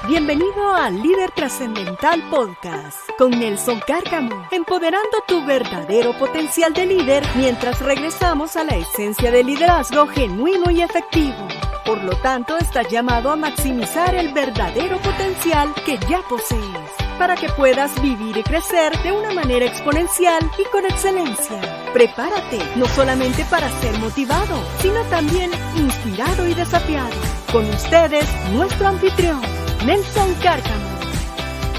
Bienvenido al Líder Trascendental Podcast con Nelson Cárcamo, empoderando tu verdadero potencial de líder mientras regresamos a la esencia del liderazgo genuino y efectivo. Por lo tanto, estás llamado a maximizar el verdadero potencial que ya posees, para que puedas vivir y crecer de una manera exponencial y con excelencia. Prepárate, no solamente para ser motivado, sino también inspirado y desafiado. Con ustedes, nuestro anfitrión, Nelson Cárcamo.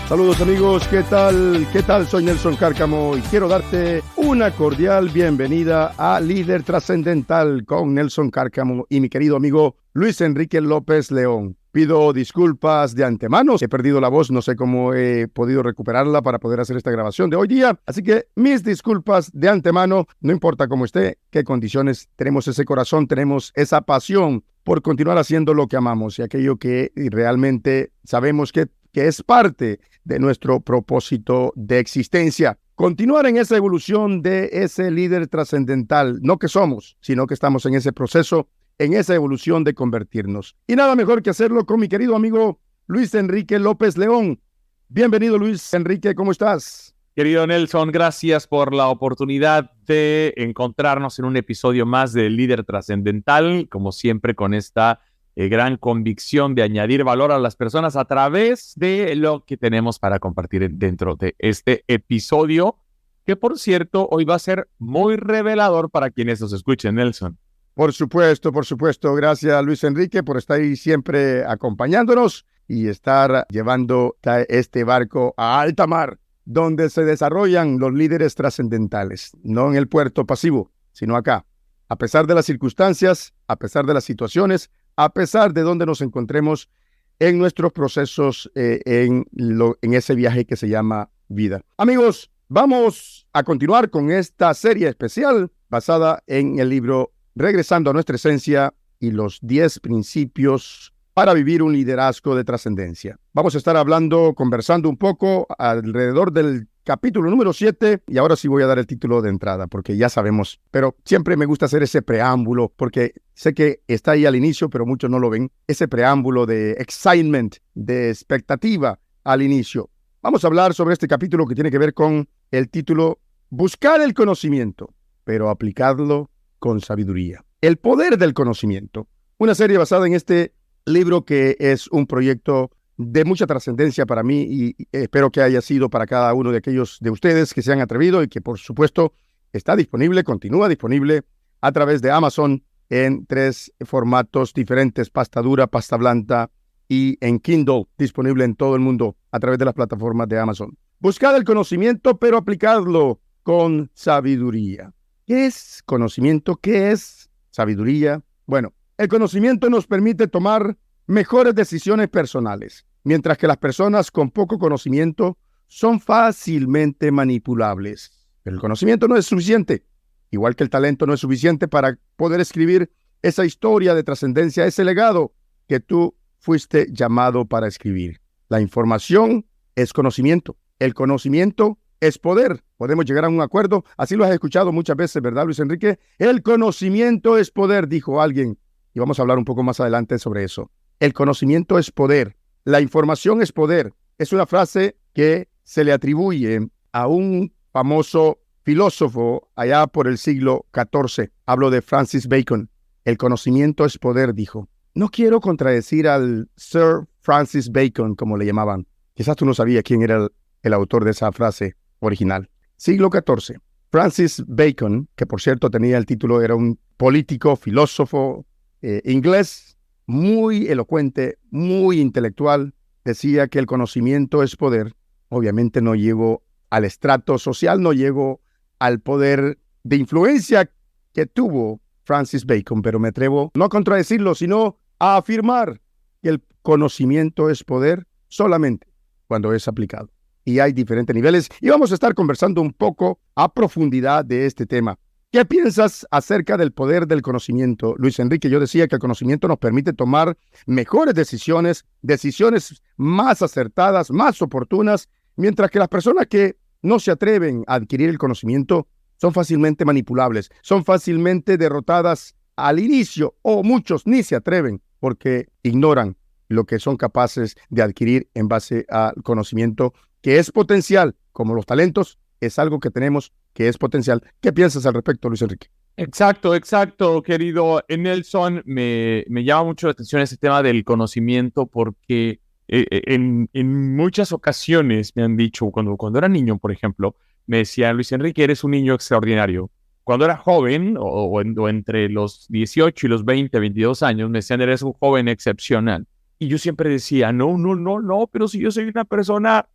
Saludos amigos, ¿qué tal? ¿Qué tal? Soy Nelson Cárcamo y quiero darte una cordial bienvenida a Líder Trascendental con Nelson Cárcamo y mi querido amigo Luis Enrique López León. Pido disculpas de antemano, he perdido la voz, no sé cómo he podido recuperarla para poder hacer esta grabación de hoy día, así que mis disculpas de antemano, no importa cómo esté, qué condiciones, tenemos ese corazón, tenemos esa pasión por continuar haciendo lo que amamos y aquello que realmente sabemos que es parte de nuestro propósito de existencia. Continuar en esa evolución de ese líder trascendental, no que somos, sino que estamos en ese proceso, en esa evolución de convertirnos. Y nada mejor que hacerlo con mi querido amigo Luis Enrique López León. Bienvenido, Luis Enrique, ¿cómo estás? Querido Nelson, gracias por la oportunidad de encontrarnos en un episodio más de Líder Trascendental, como siempre con esta gran convicción de añadir valor a las personas a través de lo que tenemos para compartir dentro de este episodio, que por cierto, hoy va a ser muy revelador para quienes nos escuchen, Nelson. Por supuesto. Gracias, Luis Enrique, por estar ahí siempre acompañándonos y estar llevando este barco a alta mar, donde se desarrollan los líderes trascendentales, no en el puerto pasivo, sino acá. A pesar de las circunstancias, a pesar de las situaciones, a pesar de donde nos encontremos en nuestros procesos, en ese viaje que se llama vida. Amigos, vamos a continuar con esta serie especial basada en el libro Regresando a nuestra esencia y los 10 principios para vivir un liderazgo de trascendencia. Vamos a estar conversando un poco alrededor del capítulo número 7, y ahora sí voy a dar el título de entrada, porque ya sabemos, pero siempre me gusta hacer ese preámbulo, porque sé que está ahí al inicio, pero muchos no lo ven, ese preámbulo de excitement, de expectativa al inicio. Vamos a hablar sobre este capítulo que tiene que ver con el título Buscar el conocimiento, pero aplicarlo con sabiduría. El poder del conocimiento. Una serie basada en este libro que es un proyecto de mucha trascendencia para mí y espero que haya sido para cada uno de aquellos de ustedes que se han atrevido y que por supuesto está disponible, continúa disponible a través de Amazon en 3 formatos diferentes: pasta dura, pasta blanda y en Kindle, disponible en todo el mundo a través de las plataformas de Amazon. Buscad el conocimiento, pero aplicadlo con sabiduría. ¿Qué es conocimiento? ¿Qué es sabiduría? Bueno, el conocimiento nos permite tomar mejores decisiones personales, mientras que las personas con poco conocimiento son fácilmente manipulables. Pero el conocimiento no es suficiente, igual que el talento no es suficiente para poder escribir esa historia de trascendencia, ese legado que tú fuiste llamado para escribir. La información es conocimiento. El conocimiento es poder. Podemos llegar a un acuerdo. Así lo has escuchado muchas veces, ¿verdad, Luis Enrique? El conocimiento es poder, dijo alguien. Y vamos a hablar un poco más adelante sobre eso. El conocimiento es poder. La información es poder. Es una frase que se le atribuye a un famoso filósofo allá por el siglo XIV. Hablo de Francis Bacon. El conocimiento es poder, dijo. No quiero contradecir al Sir Francis Bacon, como le llamaban. Quizás tú no sabías quién era el autor de esa frase original. Siglo XIV. Francis Bacon, que por cierto tenía el título, era un político, filósofo inglés, muy elocuente, muy intelectual, decía que el conocimiento es poder. Obviamente no llegó al estrato social, no llegó al poder de influencia que tuvo Francis Bacon, pero me atrevo no a contradecirlo, sino a afirmar que el conocimiento es poder solamente cuando es aplicado. Y hay diferentes niveles, y vamos a estar conversando un poco a profundidad de este tema. ¿Qué piensas acerca del poder del conocimiento? Luis Enrique, yo decía que el conocimiento nos permite tomar mejores decisiones más acertadas, más oportunas, mientras que las personas que no se atreven a adquirir el conocimiento son fácilmente manipulables, son fácilmente derrotadas al inicio, o muchos ni se atreven porque ignoran lo que son capaces de adquirir en base al conocimiento que es potencial, como los talentos, es algo que tenemos que es potencial. ¿Qué piensas al respecto, Luis Enrique? Exacto, querido Nelson. Me llama mucho la atención ese tema del conocimiento porque en muchas ocasiones me han dicho, cuando era niño, por ejemplo, me decían, Luis Enrique, eres un niño extraordinario. Cuando era joven, o entre los 18 y los 20, 22 años, me decían, eres un joven excepcional. Y yo siempre decía, no, pero si yo soy una persona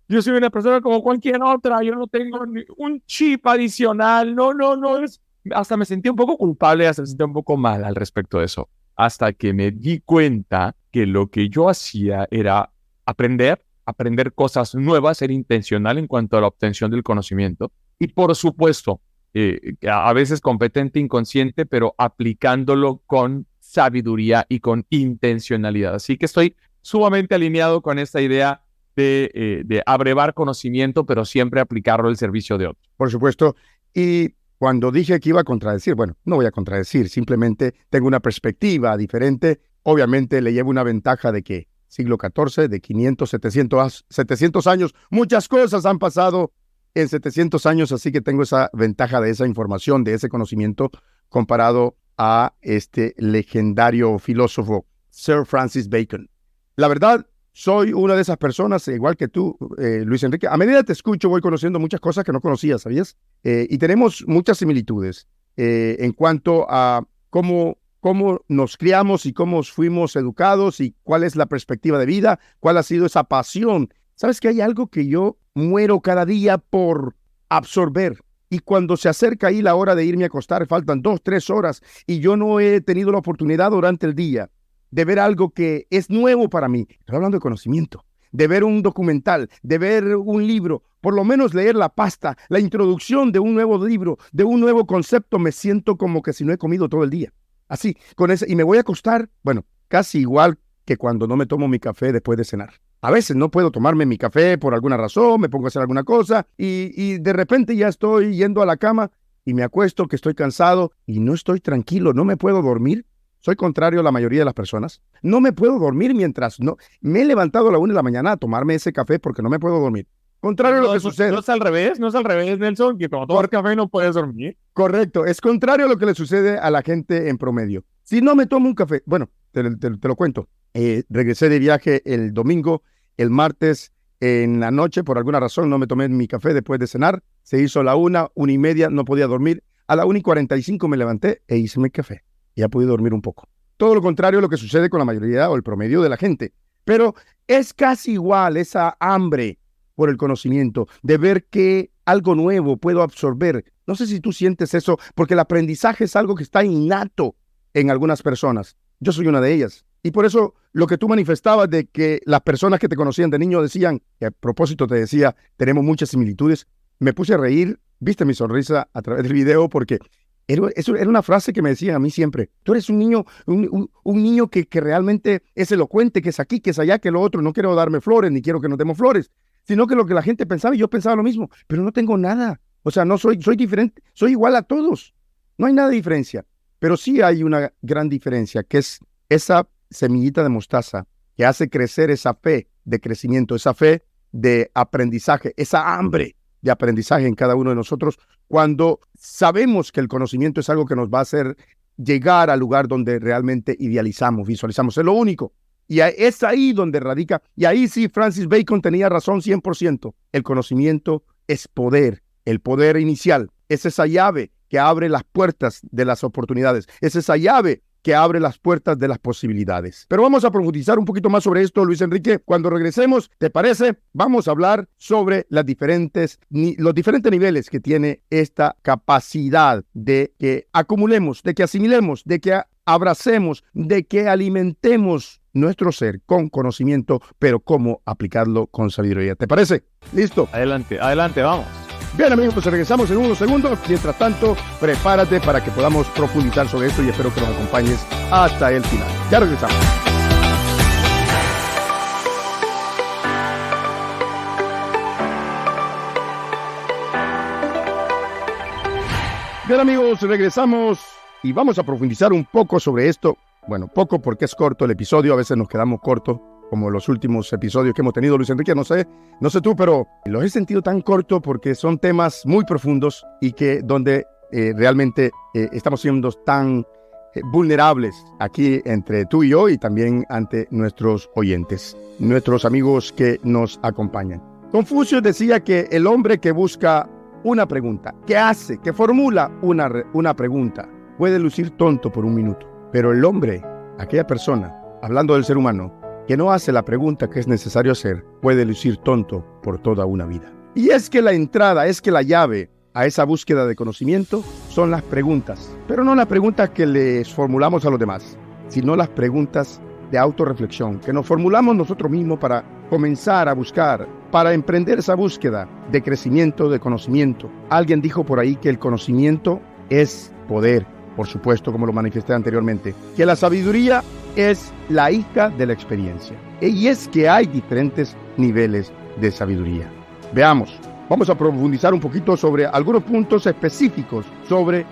como cualquier otra, yo no tengo un chip adicional, no. Hasta me sentí un poco culpable, hasta me sentí un poco mal al respecto de eso. Hasta que me di cuenta que lo que yo hacía era aprender cosas nuevas, ser intencional en cuanto a la obtención del conocimiento. Y por supuesto, a veces competente, inconsciente, pero aplicándolo con sabiduría y con intencionalidad. Así que estoy sumamente alineado con esta idea de abrevar conocimiento, pero siempre aplicarlo al servicio de otros. Por supuesto. Y cuando dije que iba a contradecir, bueno, no voy a contradecir, simplemente tengo una perspectiva diferente. Obviamente le llevo una ventaja de que siglo XIV, de 500, 700 años, muchas cosas han pasado en 700 años, así que tengo esa ventaja de esa información, de ese conocimiento, comparado a este legendario filósofo Sir Francis Bacon. La verdad, soy una de esas personas, igual que tú, Luis Enrique. A medida que te escucho, voy conociendo muchas cosas que no conocía, ¿sabías? Y tenemos muchas similitudes en cuanto a cómo nos criamos y cómo fuimos educados y cuál es la perspectiva de vida, cuál ha sido esa pasión. ¿Sabes que hay algo que yo muero cada día por absorber? Y cuando se acerca ahí la hora de irme a acostar, faltan 2, 3 horas, y yo no he tenido la oportunidad durante el día de ver algo que es nuevo para mí. Estoy hablando de conocimiento, de ver un documental, de ver un libro, por lo menos leer la pasta, la introducción de un nuevo libro, de un nuevo concepto. Me siento como que si no he comido todo el día. Así, con ese, y me voy a acostar, bueno, casi igual que cuando no me tomo mi café después de cenar. A veces no puedo tomarme mi café por alguna razón, me pongo a hacer alguna cosa y de repente ya estoy yendo a la cama y me acuesto que estoy cansado y no estoy tranquilo, no me puedo dormir. Soy contrario a la mayoría de las personas. No me puedo dormir mientras no me he levantado a la 1 de la mañana a tomarme ese café porque no me puedo dormir. Contrario a lo que sucede. No es al revés, Nelson, que cuando tomas café no puedes dormir. Correcto, es contrario a lo que le sucede a la gente en promedio. Si no me tomo un café, bueno, te lo cuento. Regresé de viaje el domingo, el martes en la noche, por alguna razón no me tomé mi café después de cenar. Se hizo la 1:30, no podía dormir. A la 1:45 me levanté e hice mi café. Ya pude dormir un poco. Todo lo contrario a lo que sucede con la mayoría o el promedio de la gente. Pero es casi igual esa hambre por el conocimiento, de ver que algo nuevo puedo absorber. No sé si tú sientes eso, porque el aprendizaje es algo que está innato en algunas personas. Yo soy una de ellas. Y por eso lo que tú manifestabas de que las personas que te conocían de niño decían, que a propósito te decía, tenemos muchas similitudes, me puse a reír, viste mi sonrisa a través del video, porque eso era una frase que me decían a mí siempre. Tú eres un niño, un niño que realmente es elocuente, que es aquí, que es allá, que lo otro. No quiero darme flores, ni quiero que nos demos flores, sino que lo que la gente pensaba, y yo pensaba lo mismo, pero no tengo nada. O sea, no soy diferente, soy igual a todos. No hay nada de diferencia, pero sí hay una gran diferencia, que es esa semillita de mostaza que hace crecer esa fe de crecimiento, esa fe de aprendizaje, esa hambre de aprendizaje en cada uno de nosotros, cuando sabemos que el conocimiento es algo que nos va a hacer llegar al lugar donde realmente idealizamos, visualizamos. Es lo único. Y es ahí donde radica, y ahí sí Francis Bacon tenía razón 100%. El conocimiento es poder, el poder inicial. Es esa llave que abre las puertas de las oportunidades. Es esa llave que abre las puertas de las posibilidades. Pero vamos a profundizar un poquito más sobre esto, Luis Enrique. Cuando regresemos, ¿te parece? Vamos a hablar sobre los diferentes niveles que tiene esta capacidad de que acumulemos, de que asimilemos, de que abracemos, de que alimentemos nuestro ser con conocimiento, pero cómo aplicarlo con sabiduría. ¿Te parece? ¿Listo? Adelante, vamos. Bien, amigos, pues regresamos en unos segundos. Mientras tanto, prepárate para que podamos profundizar sobre esto y espero que nos acompañes hasta el final. Ya regresamos. Bien, amigos, regresamos y vamos a profundizar un poco sobre esto. Bueno, poco porque es corto el episodio, a veces nos quedamos cortos como los últimos episodios que hemos tenido, Luis Enrique. No sé tú, pero los he sentido tan corto porque son temas muy profundos y que donde realmente estamos siendo tan vulnerables aquí entre tú y yo y también ante nuestros oyentes, nuestros amigos que nos acompañan. Confucio decía que el hombre que busca una pregunta, que formula una pregunta, puede lucir tonto por un minuto, pero el hombre, aquella persona, hablando del ser humano, que no hace la pregunta que es necesario hacer, puede lucir tonto por toda una vida. Y es que la entrada, es que la llave a esa búsqueda de conocimiento son las preguntas, pero no las preguntas que les formulamos a los demás, sino las preguntas de autorreflexión que nos formulamos nosotros mismos para comenzar a buscar, para emprender esa búsqueda de crecimiento, de conocimiento. Alguien dijo por ahí que el conocimiento es poder, por supuesto, como lo manifesté anteriormente, que la sabiduría es la hija de la experiencia. Y es que hay diferentes niveles de sabiduría. Veamos, vamos a profundizar un poquito sobre algunos puntos específicos sobre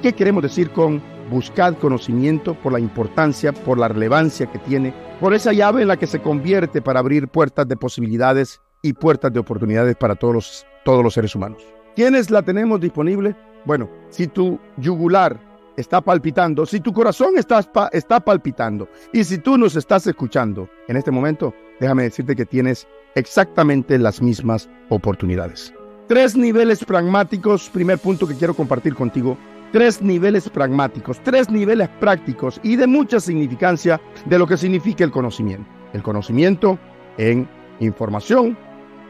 qué queremos decir con buscar conocimiento, por la importancia, por la relevancia que tiene, por esa llave en la que se convierte para abrir puertas de posibilidades y puertas de oportunidades para todos los seres humanos. ¿Quiénes la tenemos disponible? Bueno, si tu yugular está palpitando, si tu corazón está palpitando y si tú nos estás escuchando en este momento, déjame decirte que tienes exactamente las mismas oportunidades. 3 niveles pragmáticos, primer punto que quiero compartir contigo. 3 niveles pragmáticos, 3 niveles prácticos y de mucha significancia de lo que significa el conocimiento. El conocimiento en información,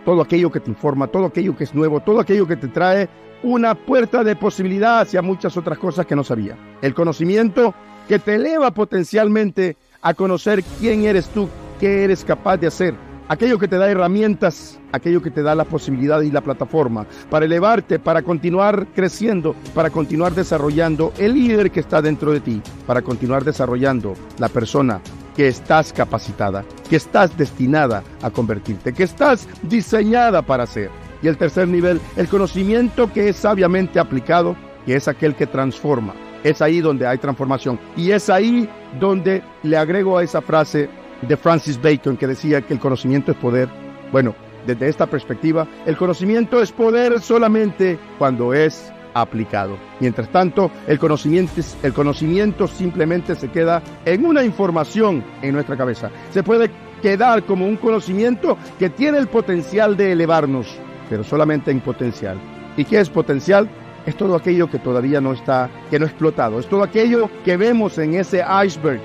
todo aquello que te informa, todo aquello que es nuevo, todo aquello que te trae una puerta de posibilidad hacia muchas otras cosas que no sabía. El conocimiento que te eleva potencialmente a conocer quién eres tú, qué eres capaz de hacer. Aquello que te da herramientas, aquello que te da la posibilidad y la plataforma para elevarte, para continuar creciendo, para continuar desarrollando el líder que está dentro de ti, para continuar desarrollando la persona que estás capacitada, que estás destinada a convertirte, que estás diseñada para ser. Y el tercer nivel, el conocimiento que es sabiamente aplicado, que es aquel que transforma. Es ahí donde hay transformación. Y es ahí donde le agrego a esa frase de Francis Bacon que decía que el conocimiento es poder. Bueno, desde esta perspectiva, el conocimiento es poder solamente cuando es aplicado. Mientras tanto, el conocimiento simplemente se queda en una información en nuestra cabeza. Se puede quedar como un conocimiento que tiene el potencial de elevarnos, pero solamente en potencial. ¿Y qué es potencial? Es todo aquello que todavía no ha explotado. Es todo aquello que vemos en ese iceberg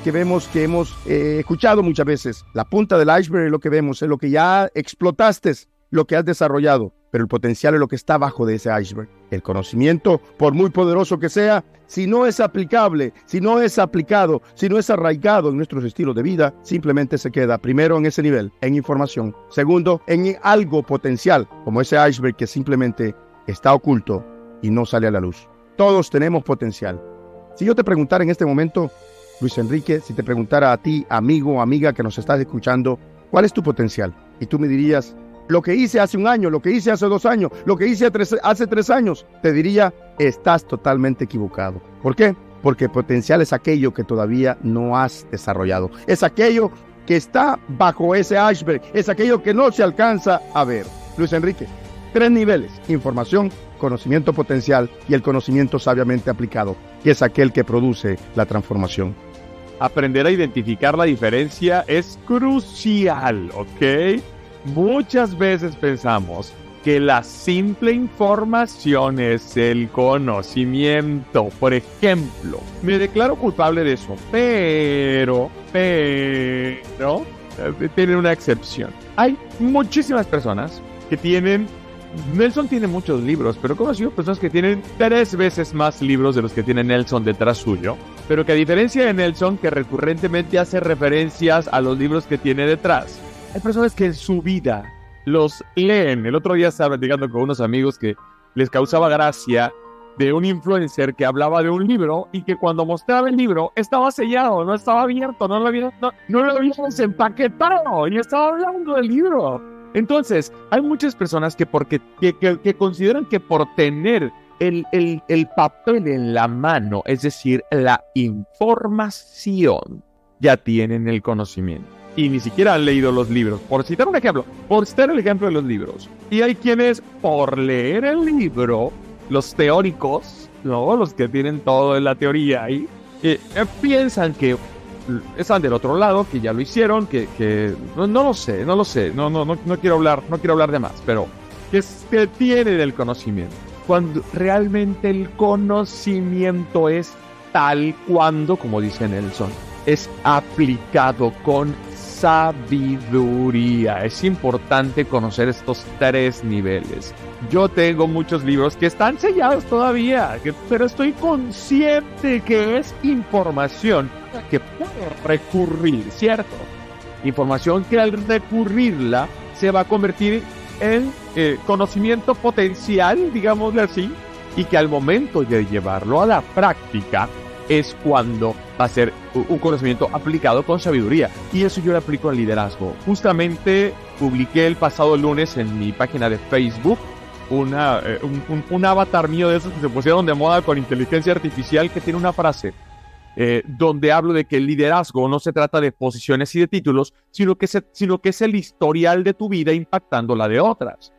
que vemos, que hemos escuchado muchas veces. La punta del iceberg es lo que vemos, es lo que ya explotaste, lo que has desarrollado. Pero el potencial es lo que está abajo de ese iceberg. El conocimiento, por muy poderoso que sea, si no es aplicable, si no es aplicado, si no es arraigado en nuestros estilos de vida, simplemente se queda primero en ese nivel, en información. Segundo, en algo potencial, como ese iceberg que simplemente está oculto y no sale a la luz. Todos tenemos potencial. Si yo te preguntara en este momento, Luis Enrique, si te preguntara a ti, amigo o amiga que nos estás escuchando, ¿cuál es tu potencial? Y tú me dirías, lo que hice hace un año, lo que hice hace 2 años, lo que hice hace 3 años, te diría, estás totalmente equivocado. ¿Por qué? Porque potencial es aquello que todavía no has desarrollado. Es aquello que está bajo ese iceberg, es aquello que no se alcanza a ver. Luis Enrique, 3 niveles: información, conocimiento potencial y el conocimiento sabiamente aplicado, que es aquel que produce la transformación. Aprender a identificar la diferencia es crucial, ¿ok? Muchas veces pensamos que la simple información es el conocimiento. Por ejemplo, me declaro culpable de eso, pero, tiene una excepción. Hay muchísimas personas que tienen... Nelson tiene muchos libros, pero he conocido personas que tienen 3 veces más libros de los que tiene Nelson detrás suyo, pero que a diferencia de Nelson, que recurrentemente hace referencias a los libros que tiene detrás, hay personas que en su vida los leen. El otro día estaba platicando con unos amigos que les causaba gracia de un influencer que hablaba de un libro y que cuando mostraba el libro estaba sellado, no estaba abierto, no lo habíamos empaquetado y estaba hablando del libro. Entonces, hay muchas personas que consideran que por tener el papel en la mano, es decir, la información, ya tienen el conocimiento y ni siquiera han leído los libros. Por citar un ejemplo, por citar el ejemplo de los libros. Y hay quienes, por leer el libro, los teóricos, ¿no? Los que tienen todo en la teoría ahí, piensan que están del otro lado, que ya lo hicieron, que no lo sé, no quiero hablar de más, pero que se tiene del conocimiento. Cuando realmente el conocimiento es tal cuando, como dice Nelson, es aplicado con sabiduría. Es importante conocer estos 3 niveles. Yo tengo muchos libros que están sellados todavía, pero estoy consciente que es información que puedo recurrir, ¿cierto? Información que al recurrirla se va a convertir en conocimiento potencial, digámosle así, y que al momento de llevarlo a la práctica es cuando va a ser un conocimiento aplicado con sabiduría. Y eso yo lo aplico al liderazgo. Justamente publiqué el pasado lunes en mi página de Facebook un avatar mío de esos que se pusieron de moda con inteligencia artificial, que tiene una frase donde hablo de que el liderazgo no se trata de posiciones y de títulos, sino que es el historial de tu vida impactando la de otras.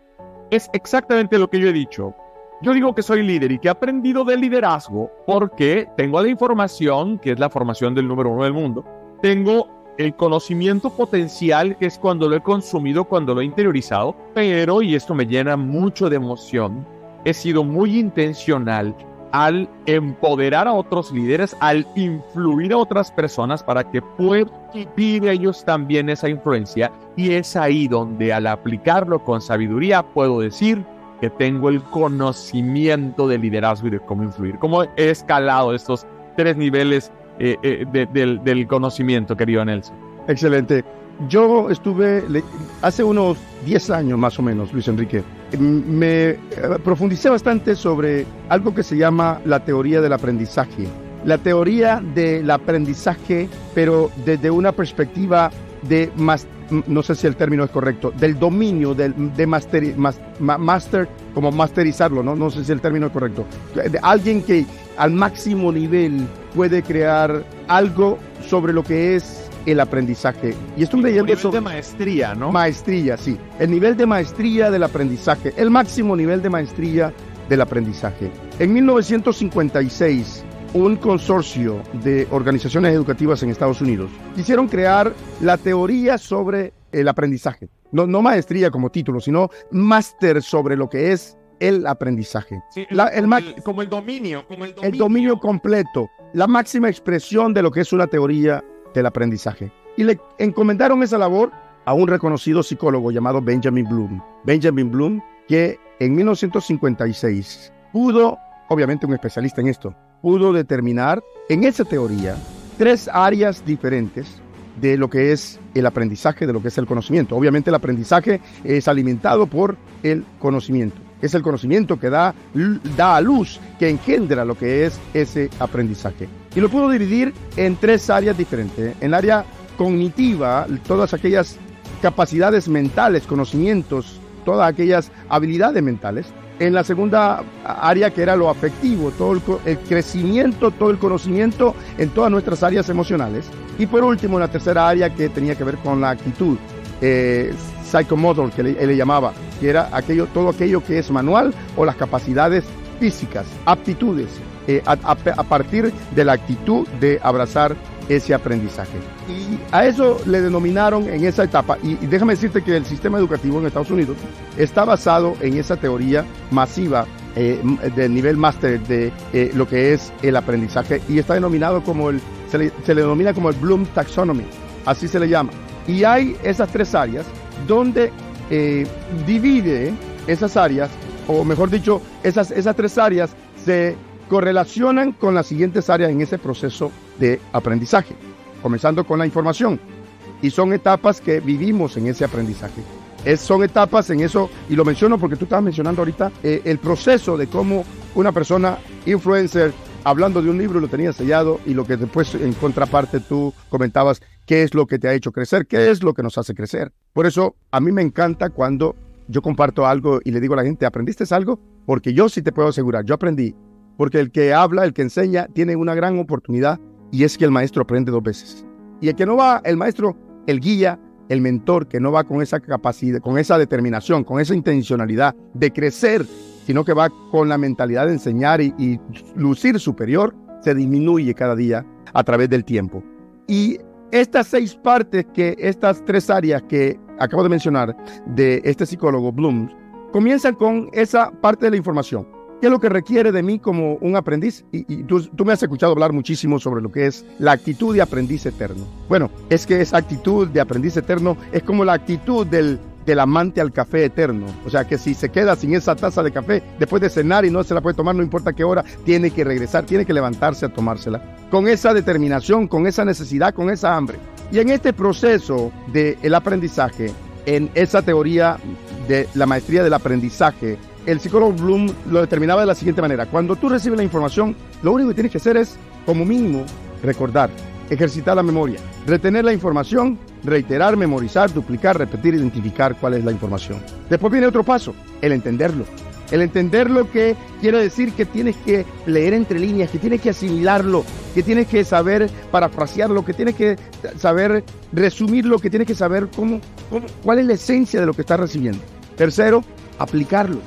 Es exactamente lo que yo he dicho. Yo digo que soy líder y que he aprendido de liderazgo porque tengo la información, que es la formación del número 1 del mundo. Tengo el conocimiento potencial, que es cuando lo he consumido, cuando lo he interiorizado. Pero, y esto me llena mucho de emoción, he sido muy intencional al empoderar a otros líderes, al influir a otras personas para que puedan vivir ellos también esa influencia. Y es ahí donde, al aplicarlo con sabiduría, puedo decir que tengo el conocimiento de liderazgo y de cómo influir. Cómo he escalado estos 3 niveles del conocimiento, querido Nelson. Excelente. Yo estuve hace unos 10 años más o menos, Luis Enrique, me profundicé bastante sobre algo que se llama la teoría del aprendizaje. La teoría del aprendizaje, pero desde una perspectiva de no sé si el término es correcto, del dominio, de master, como masterizarlo, no sé si el término es correcto. De alguien que al máximo nivel puede crear algo sobre lo que es el aprendizaje. Y estoy leyendo sobre... de maestría, ¿no? Maestría, sí. El nivel de maestría del aprendizaje, el máximo nivel de maestría del aprendizaje. En 1956, un consorcio de organizaciones educativas en Estados Unidos quisieron crear la teoría sobre el aprendizaje. No maestría como título, sino máster sobre lo que es el aprendizaje. Sí, como el dominio. El dominio completo, la máxima expresión de lo que es una teoría del aprendizaje. Y le encomendaron esa labor a un reconocido psicólogo llamado Benjamin Bloom. Benjamin Bloom, que en 1956 pudo, obviamente un especialista en esto, pudo determinar en esa teoría 3 áreas diferentes de lo que es el aprendizaje, de lo que es el conocimiento. Obviamente el aprendizaje es alimentado por el conocimiento. Es el conocimiento que da a luz, que engendra lo que es ese aprendizaje. Y lo puedo dividir en 3 áreas diferentes. En el área cognitiva, todas aquellas capacidades mentales, conocimientos, todas aquellas habilidades mentales. En la segunda área, que era lo afectivo, todo el crecimiento, todo el conocimiento en todas nuestras áreas emocionales. Y por último, en la tercera área, que tenía que ver con la actitud, psychomotor, que él le llamaba, que era todo aquello que es manual o las capacidades físicas, aptitudes, a partir de la actitud de abrazar ese aprendizaje. Y a eso le denominaron en esa etapa, y déjame decirte que el sistema educativo en Estados Unidos está basado en esa teoría masiva del nivel máster de lo que es el aprendizaje, y está denominado como se le denomina como el Bloom Taxonomy, así se le llama. Y hay esas 3 áreas donde divide esas áreas, o mejor dicho, esas 3 áreas se correlacionan con las siguientes áreas en ese proceso de aprendizaje, comenzando con la información. Y son etapas que vivimos en ese aprendizaje. Son etapas en eso, y lo menciono porque tú estabas mencionando ahorita el proceso de cómo una persona influencer, hablando de un libro, lo tenía sellado, y lo que después en contraparte tú comentabas, qué es lo que te ha hecho crecer, qué es lo que nos hace crecer. Por eso a mí me encanta cuando yo comparto algo y le digo a la gente, ¿aprendiste algo? Porque yo sí te puedo asegurar, yo aprendí. Porque el que habla, el que enseña, tiene una gran oportunidad, y es que el maestro aprende 2 veces. Y el que no va, el maestro, el guía, el mentor, que no va con esa capacidad, con esa determinación, con esa intencionalidad de crecer, sino que va con la mentalidad de enseñar y lucir superior, se disminuye cada día a través del tiempo. Y estas 6 partes, estas 3 áreas que acabo de mencionar de este psicólogo Bloom, comienzan con esa parte de la información. ¿Qué es lo que requiere de mí como un aprendiz? Y tú me has escuchado hablar muchísimo sobre lo que es la actitud de aprendiz eterno. Bueno, es que esa actitud de aprendiz eterno es como la actitud del amante al café eterno. O sea, que si se queda sin esa taza de café después de cenar y no se la puede tomar, no importa qué hora, tiene que regresar, tiene que levantarse a tomársela. Con esa determinación, con esa necesidad, con esa hambre. Y en este proceso del aprendizaje, en esa teoría de la maestría del aprendizaje, el psicólogo Bloom lo determinaba de la siguiente manera. Cuando tú recibes la información, lo único que tienes que hacer es, como mínimo, recordar, ejercitar la memoria, retener la información, reiterar, memorizar, duplicar, repetir, identificar cuál es la información. Después viene otro paso, el entenderlo. El entender lo que quiere decir que tienes que leer entre líneas, que tienes que asimilarlo, que tienes que saber parafrasearlo, que tienes que saber resumirlo, que tienes que saber cuál es la esencia de lo que estás recibiendo. Tercero, aplicarlo,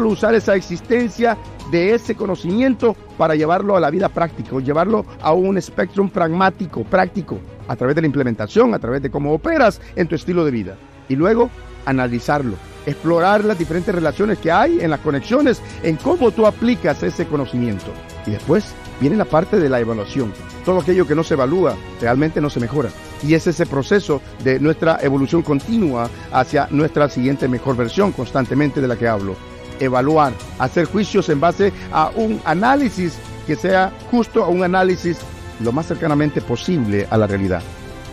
usar esa existencia de ese conocimiento para llevarlo a la vida práctica, llevarlo a un espectro pragmático, práctico, a través de la implementación, a través de cómo operas en tu estilo de vida. Y luego, analizarlo, explorar las diferentes relaciones que hay en las conexiones, en cómo tú aplicas ese conocimiento. Y después viene la parte de la evaluación. Todo aquello que no se evalúa realmente no se mejora. Y es ese proceso de nuestra evolución continua hacia nuestra siguiente mejor versión constantemente de la que hablo. Evaluar, hacer juicios en base a un análisis que sea justo, a un análisis lo más cercanamente posible a la realidad.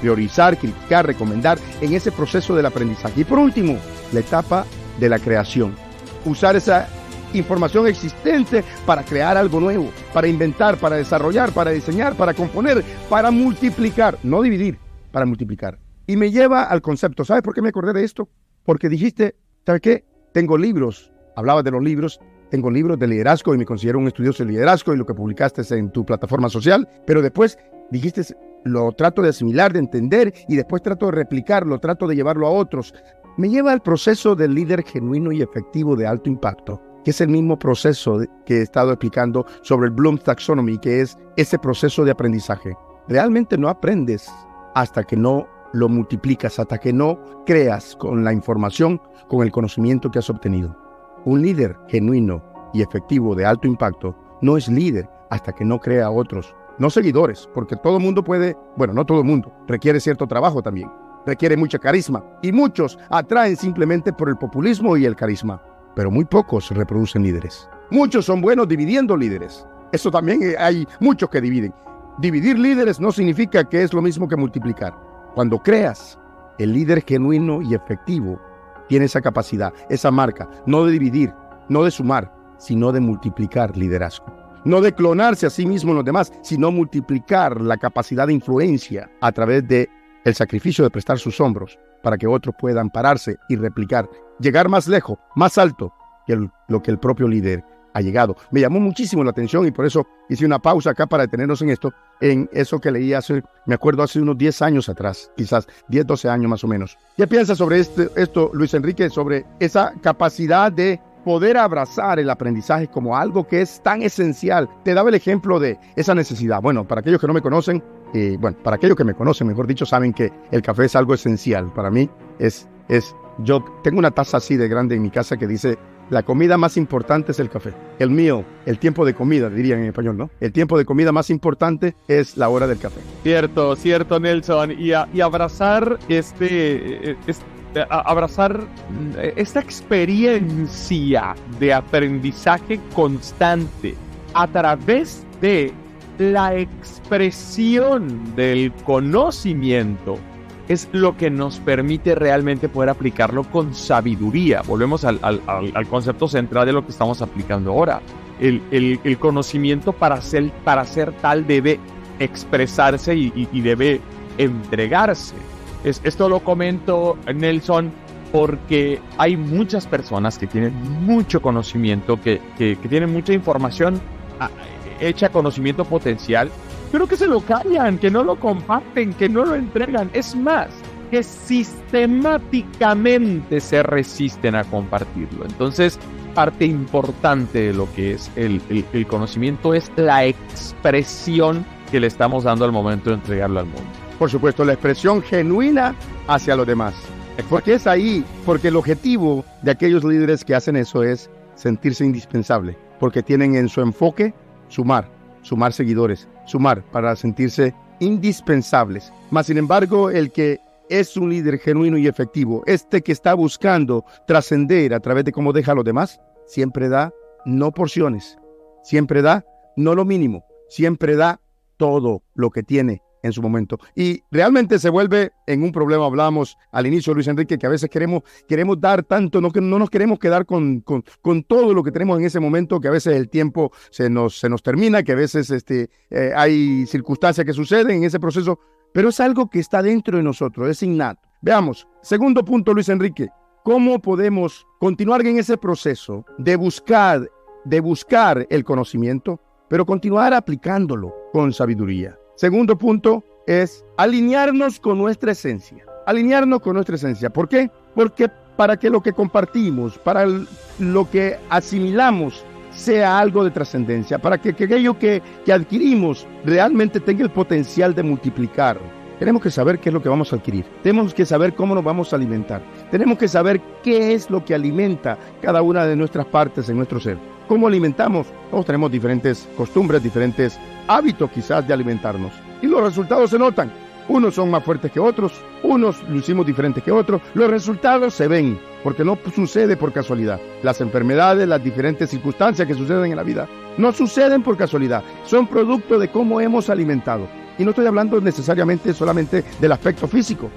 Priorizar, criticar, recomendar en ese proceso del aprendizaje. Y por último, la etapa de la creación. Usar esa información existente para crear algo nuevo, para inventar, para desarrollar, para diseñar, para componer, para multiplicar, no dividir, para multiplicar. Y me lleva al concepto, ¿sabes por qué me acordé de esto? Porque dijiste, ¿sabes qué? Tengo libros, hablabas de los libros, tengo libros de liderazgo y me considero un estudioso de liderazgo y lo que publicaste en tu plataforma social, pero después dijiste, lo trato de asimilar, de entender y después trato de replicarlo, trato de llevarlo a otros. Me lleva al proceso del líder genuino y efectivo de alto impacto, que es el mismo proceso que he estado explicando sobre el Bloom Taxonomy, que es ese proceso de aprendizaje. Realmente no aprendes hasta que no lo multiplicas, hasta que no creas con la información, con el conocimiento que has obtenido. Un líder genuino y efectivo de alto impacto no es líder hasta que no crea a otros, no seguidores, porque todo el mundo puede, bueno, no todo el mundo, requiere cierto trabajo también, requiere mucha carisma, y muchos atraen simplemente por el populismo y el carisma, pero muy pocos reproducen líderes. Muchos son buenos dividiendo líderes, eso también hay muchos que dividen. Dividir líderes no significa que es lo mismo que multiplicar. Cuando creas, el líder genuino y efectivo tiene esa capacidad, esa marca, no de dividir, no de sumar, sino de multiplicar liderazgo. No de clonarse a sí mismo en los demás, sino multiplicar la capacidad de influencia a través de el sacrificio de prestar sus hombros para que otros puedan pararse y replicar, llegar más lejos, más alto que lo que el propio líder ha llegado. Me llamó muchísimo la atención y por eso hice una pausa acá para detenernos en eso que leí me acuerdo hace unos 10 años atrás, quizás 10, 12 años más o menos. ¿Qué piensas sobre esto, Luis Enrique, sobre esa capacidad de poder abrazar el aprendizaje como algo que es tan esencial? Te daba el ejemplo de esa necesidad. Bueno, para aquellos que no me conocen, para aquellos que me conocen, mejor dicho, saben que el café es algo esencial. Para mí yo tengo una taza así de grande en mi casa que dice, la comida más importante es el café. El meal, el tiempo de comida, dirían en español, ¿no? El tiempo de comida más importante es la hora del café. Cierto, Nelson. Y abrazar abrazar esta experiencia de aprendizaje constante a través de la expresión del conocimiento es lo que nos permite realmente poder aplicarlo con sabiduría. Volvemos al concepto central de lo que estamos aplicando ahora. El conocimiento para ser tal debe expresarse y debe entregarse. Esto lo comento, Nelson, porque hay muchas personas que tienen mucho conocimiento, que tienen mucha información hecha conocimiento potencial, pero que se lo callan, que no lo comparten, que no lo entregan. Es más, que sistemáticamente se resisten a compartirlo. Entonces, parte importante de lo que es el conocimiento es la expresión que le estamos dando al momento de entregarlo al mundo. Por supuesto, la expresión genuina hacia los demás. Porque es ahí, porque el objetivo de aquellos líderes que hacen eso es sentirse indispensable, porque tienen en su enfoque sumar seguidores, sumar para sentirse indispensables. Mas, sin embargo, el que es un líder genuino y efectivo, que está buscando trascender a través de cómo deja a los demás, siempre da no porciones, siempre da no lo mínimo, siempre da todo lo que tiene en su momento. Y realmente se vuelve en un problema. Hablamos al inicio, Luis Enrique, que a veces queremos dar tanto, no nos queremos quedar con todo lo que tenemos en ese momento, que a veces el tiempo se nos termina, que a veces hay circunstancias que suceden en ese proceso, pero es algo que está dentro de nosotros, es innato. Veamos, segundo punto, Luis Enrique, ¿cómo podemos continuar en ese proceso de buscar el conocimiento, pero continuar aplicándolo con sabiduría? Segundo punto es alinearnos con nuestra esencia. Alinearnos con nuestra esencia. ¿Por qué? Porque para que lo que compartimos, para lo que asimilamos, sea algo de trascendencia, para que aquello que adquirimos realmente tenga el potencial de multiplicar. Tenemos que saber qué es lo que vamos a adquirir. Tenemos que saber cómo nos vamos a alimentar. Tenemos que saber qué es lo que alimenta cada una de nuestras partes en nuestro ser. ¿Cómo alimentamos? Todos tenemos diferentes costumbres, diferentes hábitos quizás de alimentarnos. Y los resultados se notan. Unos son más fuertes que otros, unos lucimos diferentes que otros. Los resultados se ven, porque no sucede por casualidad. Las enfermedades, las diferentes circunstancias que suceden en la vida, no suceden por casualidad. Son producto de cómo hemos alimentado. Y no estoy hablando necesariamente solamente del aspecto físico.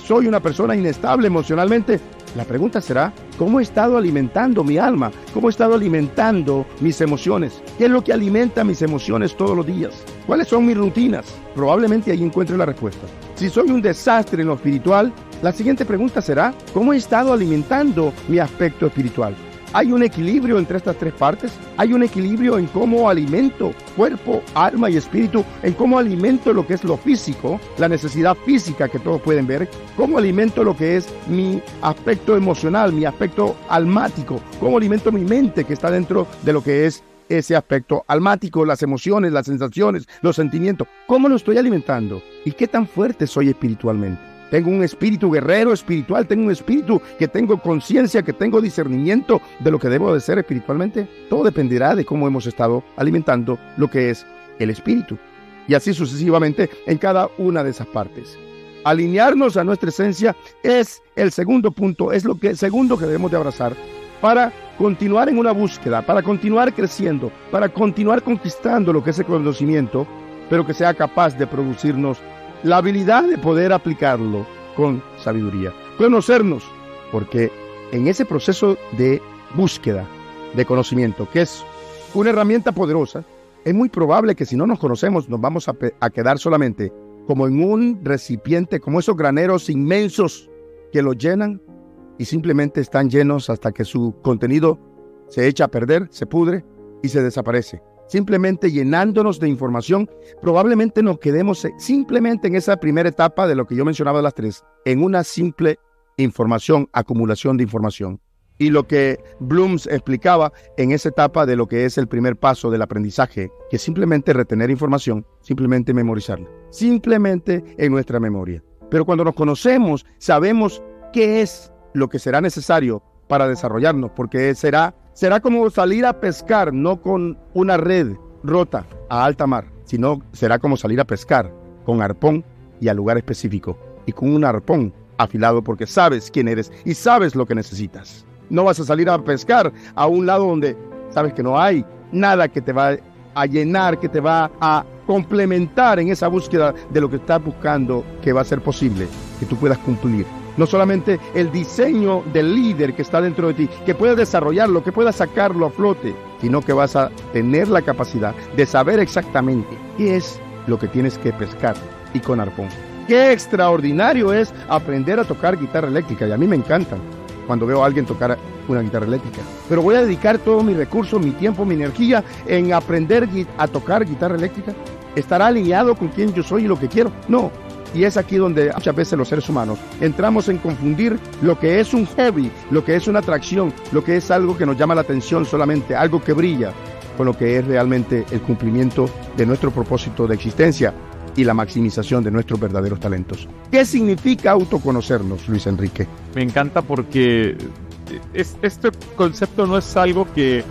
Soy una persona inestable emocionalmente. La pregunta será, ¿cómo he estado alimentando mi alma? ¿Cómo he estado alimentando mis emociones? ¿Qué es lo que alimenta mis emociones todos los días? ¿Cuáles son mis rutinas? Probablemente ahí encuentre la respuesta. Si soy un desastre en lo espiritual, la siguiente pregunta será, ¿cómo he estado alimentando mi aspecto espiritual? ¿Hay un equilibrio entre estas tres partes? ¿Hay un equilibrio en cómo alimento cuerpo, alma y espíritu? ¿En cómo alimento lo que es lo físico, la necesidad física que todos pueden ver? ¿Cómo alimento lo que es mi aspecto emocional, mi aspecto almático? ¿Cómo alimento mi mente que está dentro de lo que es ese aspecto almático, las emociones, las sensaciones, los sentimientos? ¿Cómo lo estoy alimentando? ¿Y qué tan fuerte soy espiritualmente? Tengo un espíritu guerrero espiritual, tengo un espíritu que tengo conciencia, que tengo discernimiento de lo que debo de ser espiritualmente. Todo dependerá de cómo hemos estado alimentando lo que es el espíritu. Y así sucesivamente en cada una de esas partes. Alinearnos a nuestra esencia es el segundo punto, es lo segundo que debemos de abrazar para continuar en una búsqueda, para continuar creciendo, para continuar conquistando lo que es el conocimiento, pero que sea capaz de producirnos la habilidad de poder aplicarlo con sabiduría. Conocernos, porque en ese proceso de búsqueda de conocimiento, que es una herramienta poderosa, es muy probable que si no nos conocemos nos vamos a quedar solamente como en un recipiente, como esos graneros inmensos que lo llenan y simplemente están llenos hasta que su contenido se echa a perder, se pudre y se desaparece. Simplemente llenándonos de información, probablemente nos quedemos simplemente en esa primera etapa de lo que yo mencionaba de las tres, en una simple información, acumulación de información. Y lo que Bloom explicaba en esa etapa de lo que es el primer paso del aprendizaje, que simplemente retener información, simplemente memorizarla, simplemente en nuestra memoria. Pero cuando nos conocemos, sabemos qué es lo que será necesario para desarrollarnos, porque será como salir a pescar, no con una red rota a alta mar, sino será como salir a pescar con arpón y a lugar específico, y con un arpón afilado porque sabes quién eres y sabes lo que necesitas. No vas a salir a pescar a un lado donde sabes que no hay nada que te va a llenar, que te va a complementar en esa búsqueda de lo que estás buscando, que va a ser posible que tú puedas cumplir. No solamente el diseño del líder que está dentro de ti, que puedas desarrollarlo, que puedas sacarlo a flote, sino que vas a tener la capacidad de saber exactamente qué es lo que tienes que pescar y con arpón. Qué extraordinario es aprender a tocar guitarra eléctrica, y a mí me encantan cuando veo a alguien tocar una guitarra eléctrica. Pero voy a dedicar todo mi recurso, mi tiempo, mi energía en aprender a tocar guitarra eléctrica. ¿Estará alineado con quién yo soy y lo que quiero? No. Y es aquí donde muchas veces los seres humanos entramos en confundir lo que es un hobby, lo que es una atracción, lo que es algo que nos llama la atención solamente, algo que brilla, con lo que es realmente el cumplimiento de nuestro propósito de existencia y la maximización de nuestros verdaderos talentos. ¿Qué significa autoconocernos, Luis Enrique? Me encanta porque este concepto no es algo de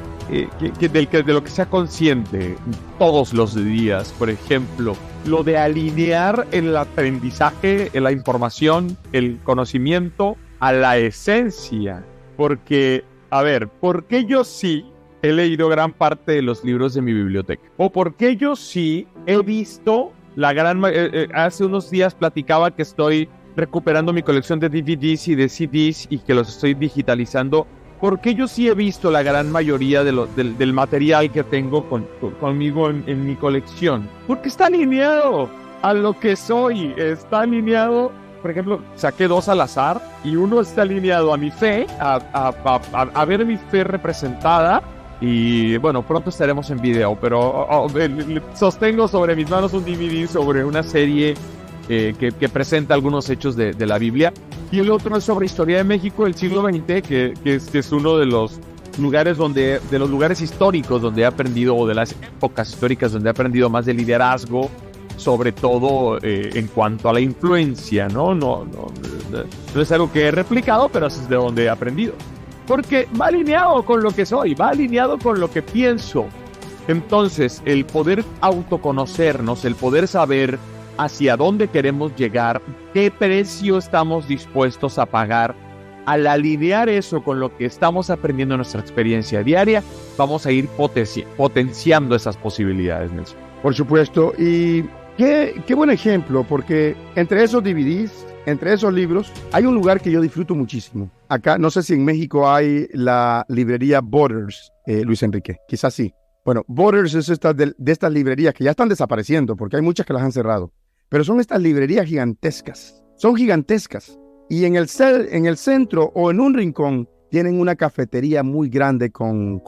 lo que sea consciente todos los días. Por ejemplo, lo de alinear el aprendizaje, la información, el conocimiento a la esencia. Porque, a ver, ¿por qué yo sí he leído gran parte de los libros de mi biblioteca? ¿O por qué yo sí he visto hace unos días platicaba que estoy recuperando mi colección de DVDs y de CDs y que los estoy digitalizando? Porque yo sí he visto la gran mayoría del material que tengo conmigo en mi colección. Porque está alineado a lo que soy. Está alineado, por ejemplo, saqué 2 al azar y uno está alineado a mi fe, a ver mi fe representada. Y bueno, pronto estaremos en video, pero sostengo sobre mis manos un DVD sobre una serie que presenta algunos hechos de la Biblia. Y el otro es sobre historia de México del siglo XX, que es uno de los lugares históricos donde he aprendido, o de las épocas históricas donde he aprendido más de liderazgo, sobre todo en cuanto a la influencia, ¿no? No es algo que he replicado, pero es de donde he aprendido. Porque va alineado con lo que soy, va alineado con lo que pienso. Entonces, el poder autoconocernos, el poder saber hacia dónde queremos llegar, qué precio estamos dispuestos a pagar, al alinear eso con lo que estamos aprendiendo en nuestra experiencia diaria, vamos a ir potenciando esas posibilidades, Nelson. Por supuesto, y qué buen ejemplo, porque entre esos DVDs, entre esos libros, hay un lugar que yo disfruto muchísimo. Acá, no sé si en México hay la librería Borders, Luis Enrique, quizás sí. Bueno, Borders es de estas librerías que ya están desapareciendo, porque hay muchas que las han cerrado. Pero son estas librerías gigantescas. Son gigantescas. Y en el centro o en un rincón tienen una cafetería muy grande con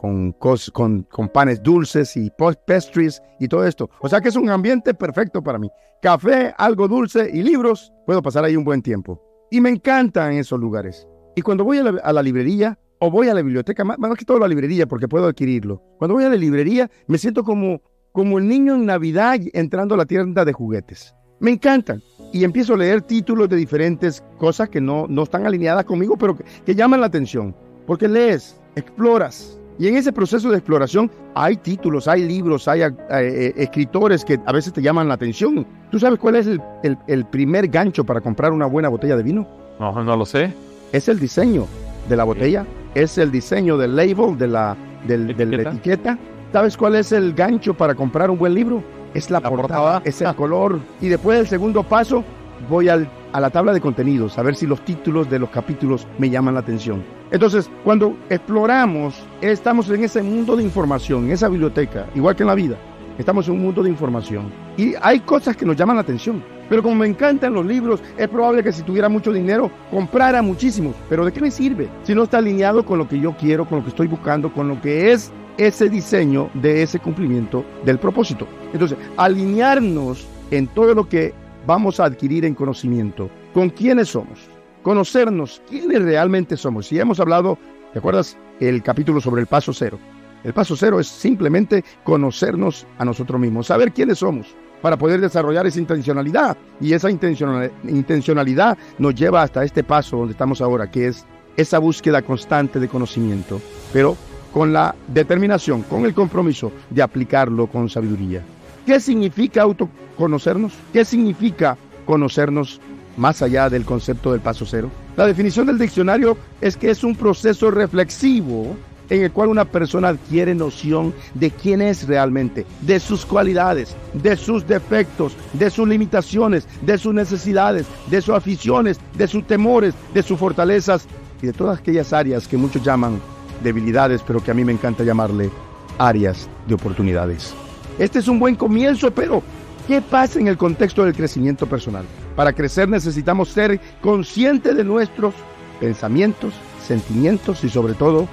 panes dulces y pastries y todo esto. O sea que es un ambiente perfecto para mí. Café, algo dulce y libros. Puedo pasar ahí un buen tiempo. Y me encantan esos lugares. Y cuando voy a la librería o voy a la biblioteca, más que todo a la librería porque puedo adquirirlo. Cuando voy a la librería me siento como el niño en Navidad entrando a la tienda de juguetes. Me encantan. Y empiezo a leer títulos de diferentes cosas que no están alineadas conmigo, pero que llaman la atención. Porque lees, exploras. Y en ese proceso de exploración hay títulos, hay libros, hay escritores que a veces te llaman la atención. ¿Tú sabes cuál es el primer gancho para comprar una buena botella de vino? No lo sé. Es el diseño de la botella, es el diseño del label, de la etiqueta. ¿Sabes cuál es el gancho para comprar un buen libro? Es la portada, es el color. Y después del segundo paso, voy a la tabla de contenidos, a ver si los títulos de los capítulos me llaman la atención. Entonces, cuando exploramos, estamos en ese mundo de información, en esa biblioteca, igual que en la vida. Estamos en un mundo de información. Y hay cosas que nos llaman la atención. Pero como me encantan los libros, es probable que si tuviera mucho dinero, comprara muchísimos. Pero ¿de qué me sirve? Si no está alineado con lo que yo quiero, con lo que estoy buscando, con lo que es ese diseño de ese cumplimiento del propósito. Entonces, alinearnos en todo lo que vamos a adquirir en conocimiento. ¿Con quiénes somos? Conocernos, quiénes realmente somos. Si hemos hablado, ¿te acuerdas? El capítulo sobre el paso cero. El paso cero es simplemente conocernos a nosotros mismos, saber quiénes somos, para poder desarrollar esa intencionalidad. Y esa intencionalidad nos lleva hasta este paso donde estamos ahora, que es esa búsqueda constante de conocimiento, pero con la determinación, con el compromiso de aplicarlo con sabiduría. ¿Qué significa autoconocernos? ¿Qué significa conocernos más allá del concepto del paso cero? La definición del diccionario es que es un proceso reflexivo en el cual una persona adquiere noción de quién es realmente, de sus cualidades, de sus defectos, de sus limitaciones, de sus necesidades, de sus aficiones, de sus temores, de sus fortalezas y de todas aquellas áreas que muchos llaman debilidades, pero que a mí me encanta llamarle áreas de oportunidades. Este es un buen comienzo, pero ¿qué pasa en el contexto del crecimiento personal? Para crecer necesitamos ser conscientes de nuestros pensamientos, sentimientos y sobre todo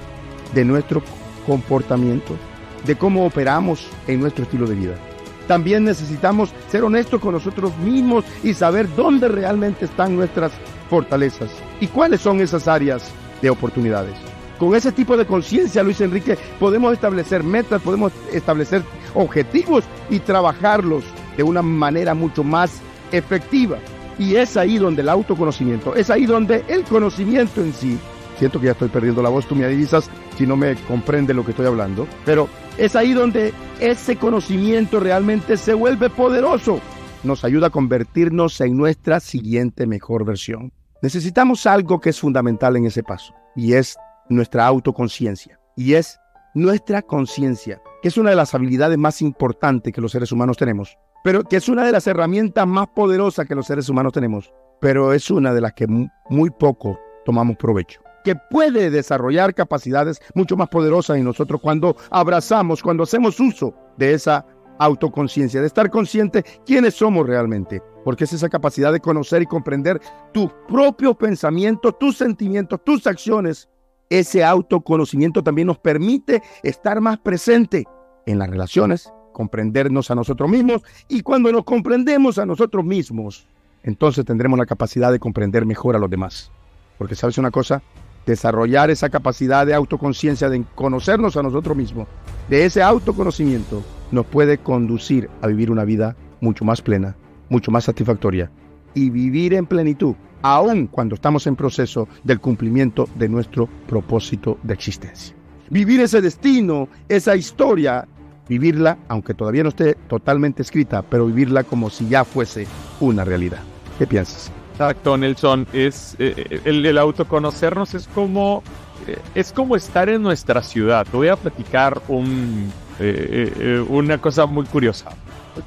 de nuestro comportamiento, de cómo operamos en nuestro estilo de vida. también necesitamos ser honestos con nosotros mismos y saber dónde realmente están nuestras fortalezas y cuáles son esas áreas de oportunidades. Con ese tipo de conciencia, Luis Enrique, podemos establecer metas, podemos establecer objetivos y trabajarlos de una manera mucho más efectiva. Y es ahí donde el autoconocimiento, es ahí donde el conocimiento en sí, siento que ya estoy perdiendo la voz, tú me avisas si no me comprende lo que estoy hablando, pero es ahí donde ese conocimiento realmente se vuelve poderoso, nos ayuda a convertirnos en nuestra siguiente mejor versión. Necesitamos algo que es fundamental en ese paso, y es nuestra autoconciencia, y es nuestra conciencia, que es una de las habilidades más importantes que los seres humanos tenemos, pero que es una de las herramientas más poderosas que los seres humanos tenemos, pero es una de las que muy poco tomamos provecho, que puede desarrollar capacidades mucho más poderosas en nosotros cuando abrazamos, cuando hacemos uso de esa autoconciencia, de estar consciente quiénes somos realmente, porque es esa capacidad de conocer y comprender tus propios pensamientos, tus sentimientos, tus acciones. Ese autoconocimiento también nos permite estar más presente en las relaciones, comprendernos a nosotros mismos, y cuando nos comprendemos a nosotros mismos, entonces tendremos la capacidad de comprender mejor a los demás. Porque ¿sabes una cosa? Desarrollar esa capacidad de autoconciencia, de conocernos a nosotros mismos, de ese autoconocimiento, nos puede conducir a vivir una vida mucho más plena, mucho más satisfactoria, y vivir en plenitud, aun cuando estamos en proceso del cumplimiento de nuestro propósito de existencia. Vivir ese destino, esa historia, vivirla, aunque todavía no esté totalmente escrita, pero vivirla como si ya fuese una realidad. ¿Qué piensas? Exacto, Nelson. El autoconocernos es como estar en nuestra ciudad. Te voy a platicar una cosa muy curiosa.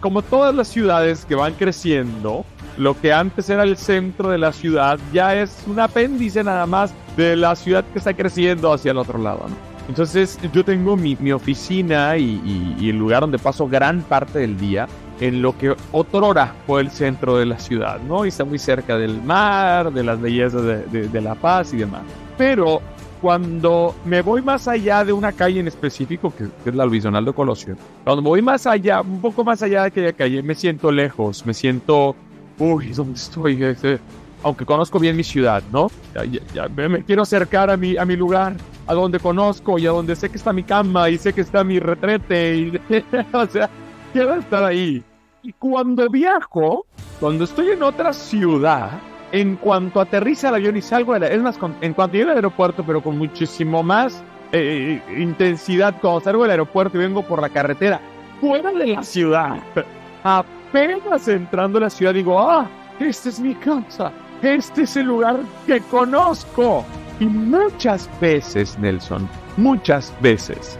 Como todas las ciudades que van creciendo, lo que antes era el centro de la ciudad ya es un apéndice nada más de la ciudad que está creciendo hacia el otro lado, ¿no? Entonces yo tengo mi oficina y el lugar donde paso gran parte del día en lo que otrora fue el centro de la ciudad, ¿no? Y está muy cerca del mar, de las bellezas de La Paz y demás. Pero cuando me voy más allá de una calle en específico, que es la Luis Donaldo Colosio, cuando me voy más allá, un poco más allá de aquella calle, me siento lejos, me siento, ¿dónde estoy? Aunque conozco bien mi ciudad, ¿no? Ya me quiero acercar a mi lugar, a donde conozco y a donde sé que está mi cama y sé que está mi retrete. Y, o sea, quiero estar ahí. Y cuando viajo, cuando estoy en otra ciudad, en cuanto aterriza el avión y salgo, es más, en cuanto llego al aeropuerto, pero con muchísimo más intensidad, cuando salgo del aeropuerto y vengo por la carretera, fuera de la ciudad, apenas entrando a la ciudad, digo, esta es mi casa. Este es el lugar que conozco. Y muchas veces, Nelson, muchas veces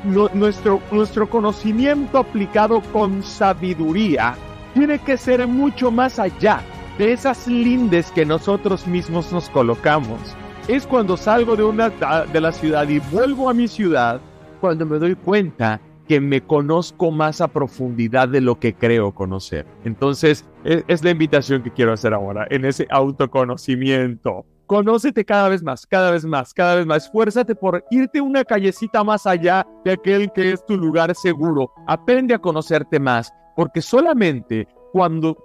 nuestro conocimiento aplicado con sabiduría tiene que ser mucho más allá de esas lindes que nosotros mismos nos colocamos. Es cuando salgo de la ciudad y vuelvo a mi ciudad cuando me doy cuenta que me conozco más a profundidad de lo que creo conocer. Entonces, es la invitación que quiero hacer ahora, en ese autoconocimiento. Conócete cada vez más, cada vez más, cada vez más. Esfuérzate por irte una callecita más allá de aquel que es tu lugar seguro. Aprende a conocerte más, porque solamente cuando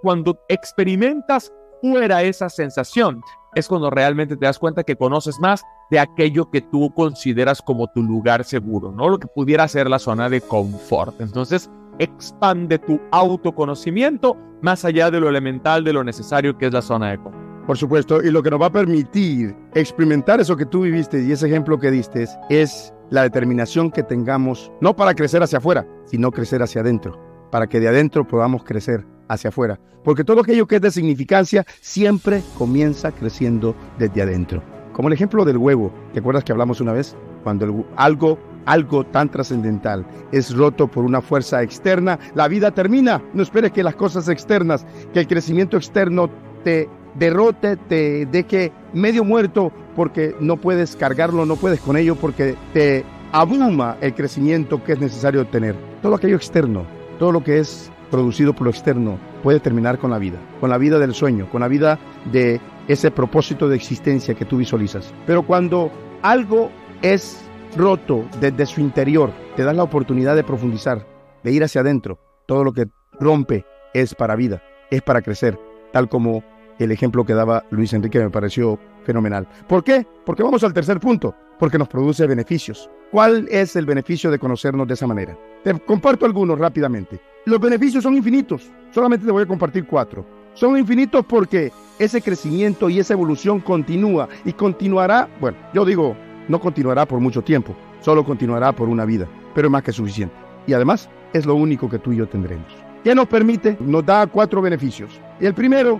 experimentas fuera esa sensación, es cuando realmente te das cuenta que conoces más de aquello que tú consideras como tu lugar seguro, ¿no? Lo que pudiera ser la zona de confort. Entonces, expande tu autoconocimiento más allá de lo elemental, de lo necesario que es la zona de confort. Por supuesto, y lo que nos va a permitir experimentar eso que tú viviste y ese ejemplo que diste es la determinación que tengamos, no para crecer hacia afuera, sino crecer hacia adentro, para que de adentro podamos crecer hacia afuera. Porque todo aquello que es de significancia siempre comienza creciendo desde adentro. Como el ejemplo del huevo, ¿te acuerdas que hablamos una vez? Cuando algo tan trascendental es roto por una fuerza externa, la vida termina. No esperes que las cosas externas, que el crecimiento externo te derrote, te deje medio muerto porque no puedes cargarlo, no puedes con ello porque te abruma el crecimiento que es necesario tener. Todo aquello externo, todo lo que es producido por lo externo puede terminar con la vida del sueño, con la vida de ese propósito de existencia que tú visualizas. Pero cuando algo es roto desde su interior, te das la oportunidad de profundizar, de ir hacia adentro. Todo lo que rompe es para vida, es para crecer, tal como el ejemplo que daba Luis Enrique me pareció fenomenal. ¿Por qué? Porque vamos al tercer punto, porque nos produce beneficios. ¿Cuál es el beneficio de conocernos de esa manera? Te comparto algunos rápidamente. Los beneficios son infinitos, solamente te voy a compartir 4. Son infinitos porque ese crecimiento y esa evolución continúa y continuará, bueno, yo digo, no continuará por mucho tiempo, solo continuará por una vida, pero es más que suficiente. Y además, es lo único que tú y yo tendremos. ¿Qué nos permite? Nos da 4 beneficios. Y el primero,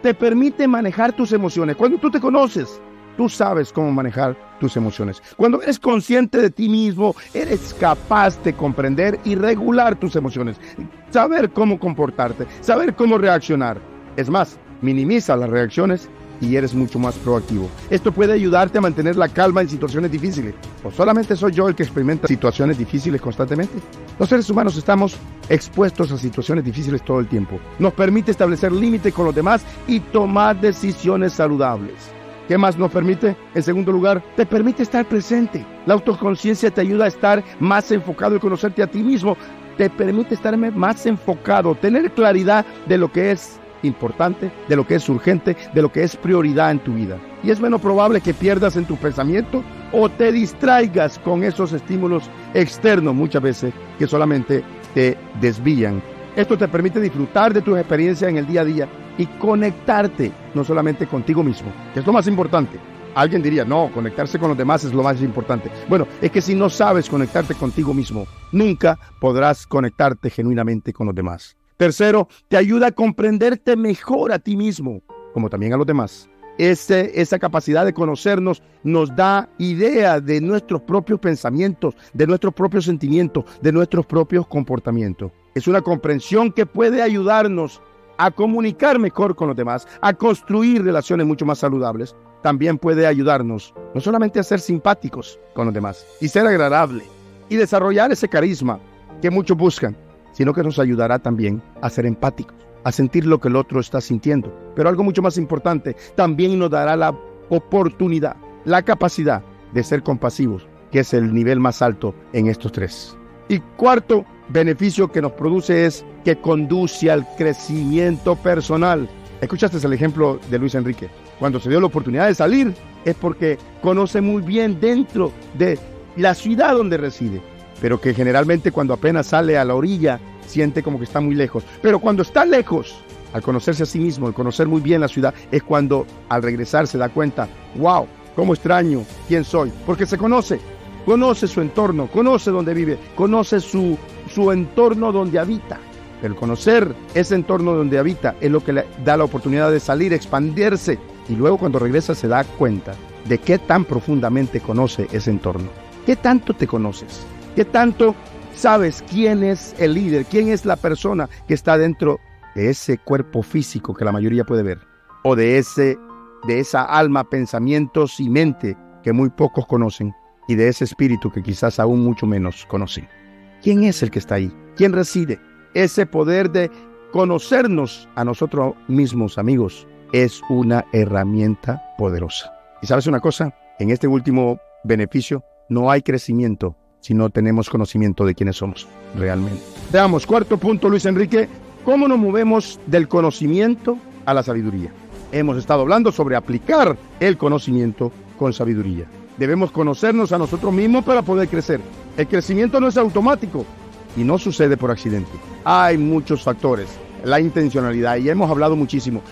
te permite manejar tus emociones. Cuando tú te conoces, tú sabes cómo manejar tus emociones. Cuando eres consciente de ti mismo, eres capaz de comprender y regular tus emociones. Saber cómo comportarte, saber cómo reaccionar. Es más, minimiza las reacciones y eres mucho más proactivo. Esto puede ayudarte a mantener la calma en situaciones difíciles. ¿O solamente soy yo el que experimenta situaciones difíciles constantemente? Los seres humanos estamos expuestos a situaciones difíciles todo el tiempo. Nos permite establecer límites con los demás y tomar decisiones saludables. ¿Qué más nos permite? En segundo lugar, te permite estar presente. La autoconciencia te ayuda a estar más enfocado y conocerte a ti mismo. Te permite estar más enfocado, tener claridad de lo que es importante, de lo que es urgente, de lo que es prioridad en tu vida. Y es menos probable que pierdas en tu pensamiento o te distraigas con esos estímulos externos muchas veces que solamente te desvían. Esto te permite disfrutar de tus experiencias en el día a día y conectarte no solamente contigo mismo, que es lo más importante. Alguien diría, no, conectarse con los demás es lo más importante. Bueno, es que si no sabes conectarte contigo mismo, nunca podrás conectarte genuinamente con los demás. Tercero, te ayuda a comprenderte mejor a ti mismo, como también a los demás. Esa capacidad de conocernos nos da idea de nuestros propios pensamientos, de nuestros propios sentimientos, de nuestros propios comportamientos. Es una comprensión que puede ayudarnos a comunicar mejor con los demás, a construir relaciones mucho más saludables. También puede ayudarnos no solamente a ser simpáticos con los demás y ser agradable y desarrollar ese carisma que muchos buscan, sino que nos ayudará también a ser empáticos, a sentir lo que el otro está sintiendo. Pero algo mucho más importante, también nos dará la oportunidad, la capacidad de ser compasivos, que es el nivel más alto en estos 3. Y cuarto beneficio que nos produce es que conduce al crecimiento personal. Escuchaste el ejemplo de Luis Enrique. Cuando se dio la oportunidad de salir, es porque conoce muy bien dentro de la ciudad donde reside, pero que generalmente cuando apenas sale a la orilla, siente como que está muy lejos. Pero cuando está lejos, al conocerse a sí mismo, al conocer muy bien la ciudad, es cuando al regresar se da cuenta, wow, cómo extraño quién soy, porque se conoce su entorno, conoce dónde vive, conoce su entorno donde habita. El conocer ese entorno donde habita es lo que le da la oportunidad de salir, expandirse, y luego cuando regresa se da cuenta de qué tan profundamente conoce ese entorno. ¿Qué tanto te conoces? ¿Qué tanto sabes quién es el líder? ¿Quién es la persona que está dentro de ese cuerpo físico que la mayoría puede ver? O de esa alma, pensamientos y mente que muy pocos conocen, y de ese espíritu que quizás aún mucho menos conocen. ¿Quién es el que está ahí? ¿Quién reside? Ese poder de conocernos a nosotros mismos, amigos, es una herramienta poderosa. ¿Y sabes una cosa? En este último beneficio no hay crecimiento si no tenemos conocimiento de quiénes somos realmente. Veamos, cuarto punto, Luis Enrique, ¿cómo nos movemos del conocimiento a la sabiduría? Hemos estado hablando sobre aplicar el conocimiento con sabiduría. Debemos conocernos a nosotros mismos para poder crecer. El crecimiento no es automático y no sucede por accidente. Hay muchos factores. La intencionalidad, y hemos hablado muchísimo,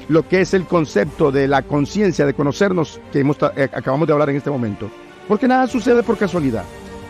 lo que es el concepto de la conciencia, de conocernos, que acabamos de hablar en este momento. Porque nada sucede por casualidad.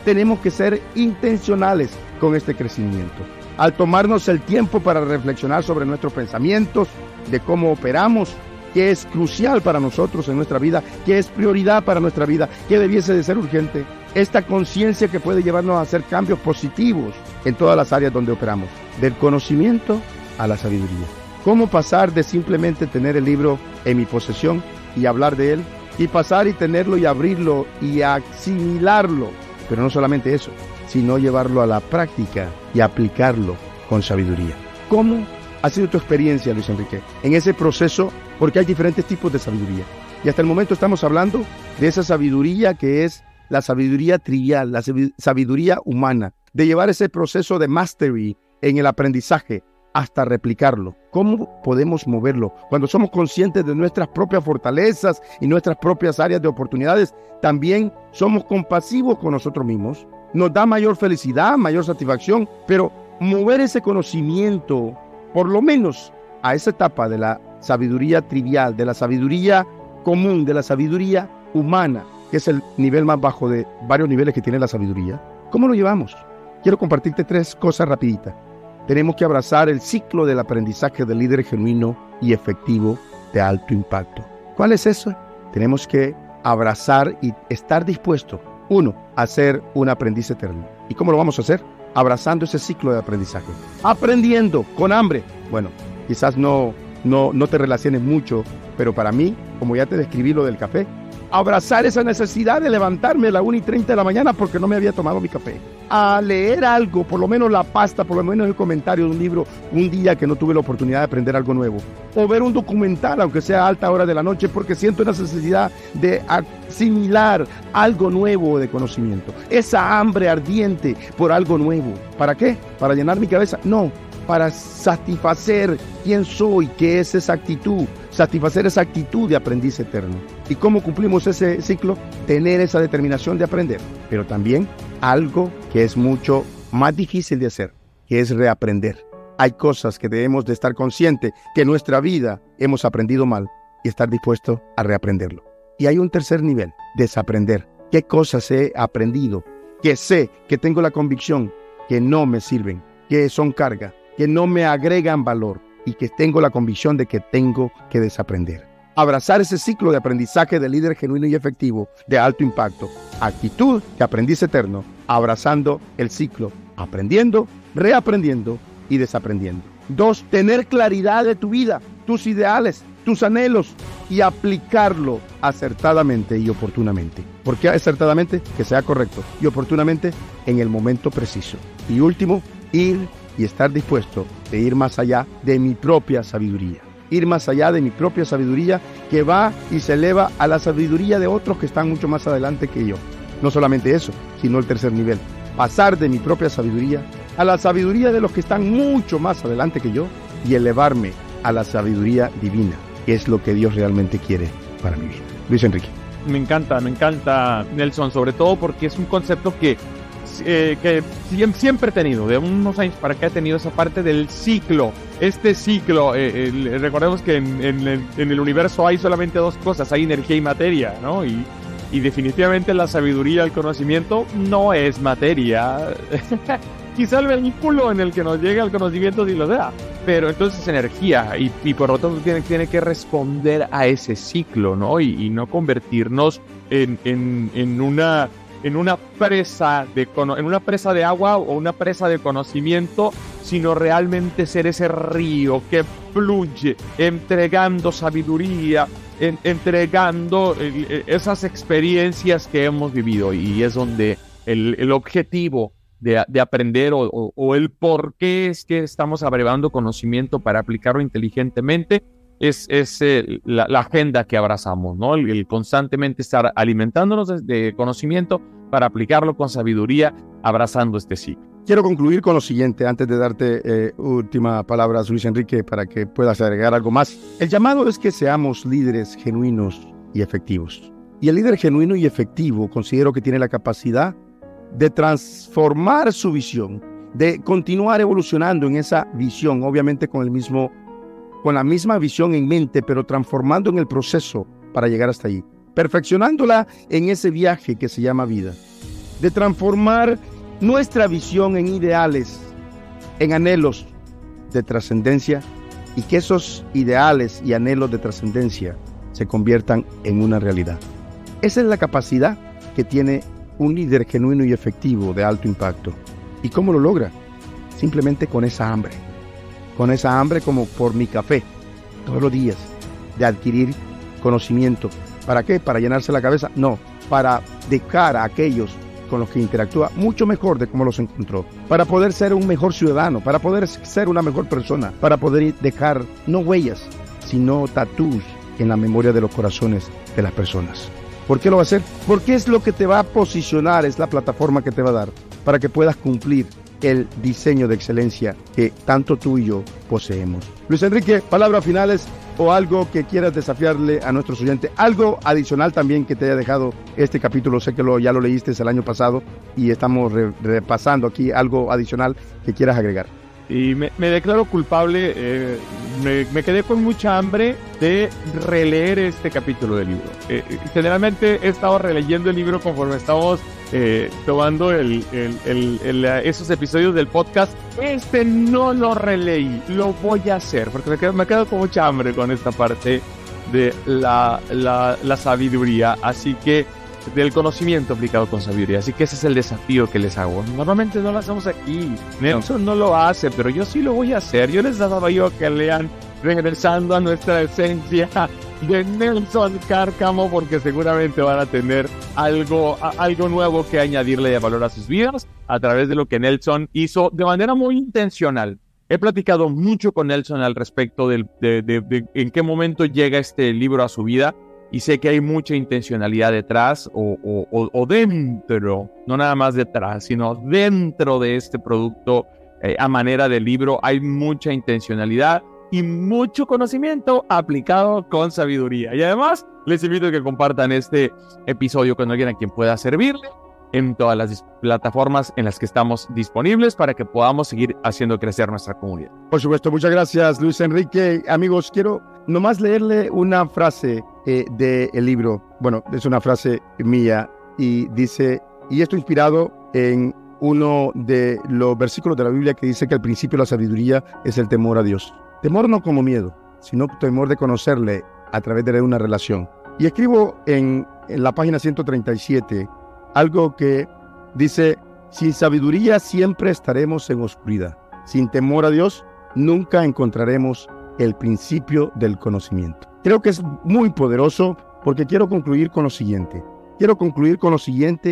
Tenemos que ser intencionales con este crecimiento. Al tomarnos el tiempo para reflexionar sobre nuestros pensamientos, de cómo operamos, qué es crucial para nosotros en nuestra vida, qué es prioridad para nuestra vida, qué debiese de ser urgente. Esta conciencia que puede llevarnos a hacer cambios positivos en todas las áreas donde operamos. Del conocimiento a la sabiduría. ¿Cómo pasar de simplemente tener el libro en mi posesión y hablar de él, y pasar y tenerlo y abrirlo y asimilarlo? Pero no solamente eso, sino llevarlo a la práctica y aplicarlo con sabiduría. ¿Cómo ha sido tu experiencia, Luis Enrique, en ese proceso? Porque hay diferentes tipos de sabiduría. Y hasta el momento estamos hablando de esa sabiduría que es la sabiduría trivial, la sabiduría humana, de llevar ese proceso de mastery en el aprendizaje hasta replicarlo. ¿Cómo podemos moverlo? Cuando somos conscientes de nuestras propias fortalezas y nuestras propias áreas de oportunidades, también somos compasivos con nosotros mismos. Nos da mayor felicidad, mayor satisfacción, pero mover ese conocimiento, por lo menos a esa etapa de la sabiduría trivial, de la sabiduría común, de la sabiduría humana, que es el nivel más bajo de varios niveles que tiene la sabiduría, ¿cómo lo llevamos? Quiero compartirte 3 cosas rapiditas. Tenemos que abrazar el ciclo del aprendizaje del líder genuino y efectivo de alto impacto. ¿Cuál es eso? Tenemos que abrazar y estar dispuesto, 1, a ser un aprendiz eterno. ¿Y cómo lo vamos a hacer? Abrazando ese ciclo de aprendizaje. Aprendiendo con hambre. Bueno, quizás no te relaciones mucho, pero para mí, como ya te describí lo del café, abrazar esa necesidad de levantarme a las 1:30 de la mañana porque no me había tomado mi café. A leer algo, por lo menos la pasta, por lo menos el comentario de un libro, un día que no tuve la oportunidad de aprender algo nuevo. O ver un documental, aunque sea a alta hora de la noche, porque siento una necesidad de asimilar algo nuevo de conocimiento. Esa hambre ardiente por algo nuevo. ¿Para qué? ¿Para llenar mi cabeza? No, para satisfacer quién soy, qué es esa actitud. Satisfacer esa actitud de aprendiz eterno. ¿Y cómo cumplimos ese ciclo? Tener esa determinación de aprender, pero también algo que es mucho más difícil de hacer, que es reaprender. Hay cosas que debemos de estar conscientes que en nuestra vida hemos aprendido mal y estar dispuesto a reaprenderlo. Y hay un tercer nivel, desaprender. ¿Qué cosas he aprendido? Que sé, que tengo la convicción que no me sirven, que son carga, que no me agregan valor, y que tengo la convicción de que tengo que desaprender. Abrazar ese ciclo de aprendizaje de líder genuino y efectivo de alto impacto. Actitud de aprendiz eterno, abrazando el ciclo, aprendiendo, reaprendiendo y desaprendiendo. 2, tener claridad de tu vida, tus ideales, tus anhelos y aplicarlo acertadamente y oportunamente. ¿Por qué acertadamente? Que sea correcto, y oportunamente en el momento preciso. Y último, ir y estar dispuesto de ir más allá de mi propia sabiduría. Ir más allá de mi propia sabiduría que va y se eleva a la sabiduría de otros que están mucho más adelante que yo. No solamente eso, sino el tercer nivel. Pasar de mi propia sabiduría a la sabiduría de los que están mucho más adelante que yo y elevarme a la sabiduría divina, que es lo que Dios realmente quiere para mi vida. Luis Enrique. Me encanta, Nelson, sobre todo porque es un concepto que siempre he tenido, de unos años para acá he tenido esa parte del ciclo. Este ciclo, recordemos que en el universo hay solamente 2 cosas, hay energía y materia, ¿no? Y definitivamente la sabiduría, el conocimiento no es materia. Quizá el vehículo en el que nos llega el conocimiento sí lo da, pero entonces es energía y por lo tanto tiene que responder a ese ciclo, ¿no? Y no convertirnos en una presa de agua o una presa de conocimiento, sino realmente ser ese río que fluye, entregando sabiduría, entregando esas experiencias que hemos vivido. Y es donde el objetivo de aprender o el por qué es que estamos abrevando conocimiento para aplicarlo inteligentemente es la agenda que abrazamos, ¿no? El constantemente estar alimentándonos de conocimiento para aplicarlo con sabiduría, abrazando este ciclo. Quiero concluir con lo siguiente, antes de darte última palabra, Luis Enrique, para que puedas agregar algo más. El llamado es que seamos líderes genuinos y efectivos. Y el líder genuino y efectivo considero que tiene la capacidad de transformar su visión, de continuar evolucionando en esa visión, obviamente con la misma visión en mente, pero transformando en el proceso para llegar hasta allí, perfeccionándola en ese viaje que se llama vida, de transformar nuestra visión en ideales, en anhelos de trascendencia, y que esos ideales y anhelos de trascendencia se conviertan en una realidad. Esa es la capacidad que tiene un líder genuino y efectivo de alto impacto. ¿Y cómo lo logra? Simplemente con esa hambre como por mi café, todos los días, de adquirir conocimiento. ¿Para qué? ¿Para llenarse la cabeza? No, para dejar a aquellos con los que interactúa mucho mejor de cómo los encontró, para poder ser un mejor ciudadano, para poder ser una mejor persona, para poder dejar no huellas, sino tatús en la memoria de los corazones de las personas. ¿Por qué lo va a hacer? Porque es lo que te va a posicionar, es la plataforma que te va a dar para que puedas cumplir el diseño de excelencia que tanto tú y yo poseemos. Luis Enrique, palabras finales o algo que quieras desafiarle a nuestros oyentes, algo adicional también que te haya dejado este capítulo. Sé que ya lo leíste el año pasado y estamos repasando aquí algo adicional que quieras agregar. Y me declaro culpable, me quedé con mucha hambre de releer este capítulo del libro. Generalmente he estado releyendo el libro conforme estamos tomando esos episodios del podcast. Este no lo releí, lo voy a hacer, porque me quedo con mucha hambre con esta parte de la sabiduría, así que del conocimiento aplicado con sabiduría. Así que ese es el desafío que les hago. Normalmente no lo hacemos aquí. Nelson no lo hace, pero yo sí lo voy a hacer. Yo les daba yo que lean Regresando a nuestra esencia de Nelson Cárcamo, porque seguramente van a tener algo nuevo que añadirle de valor a sus vidas a través de lo que Nelson hizo de manera muy intencional. He platicado mucho con Nelson al respecto de en qué momento llega este libro a su vida. Y sé que hay mucha intencionalidad detrás o dentro, no nada más detrás, sino dentro de este producto a manera de libro. Hay mucha intencionalidad y mucho conocimiento aplicado con sabiduría. Y además, les invito a que compartan este episodio con alguien a quien pueda servirle en todas las plataformas en las que estamos disponibles para que podamos seguir haciendo crecer nuestra comunidad. Por supuesto, muchas gracias, Luis Enrique. Amigos, quiero nomás leerle una frase del libro. Bueno, es una frase mía y dice, y esto inspirado en uno de los versículos de la Biblia que dice que el principio de la sabiduría es el temor a Dios. Temor no como miedo, sino temor de conocerle a través de una relación. Y escribo en la página 137 algo que dice, sin sabiduría siempre estaremos en oscuridad. Sin temor a Dios, nunca encontraremos el principio del conocimiento. Creo que es muy poderoso porque quiero concluir con lo siguiente.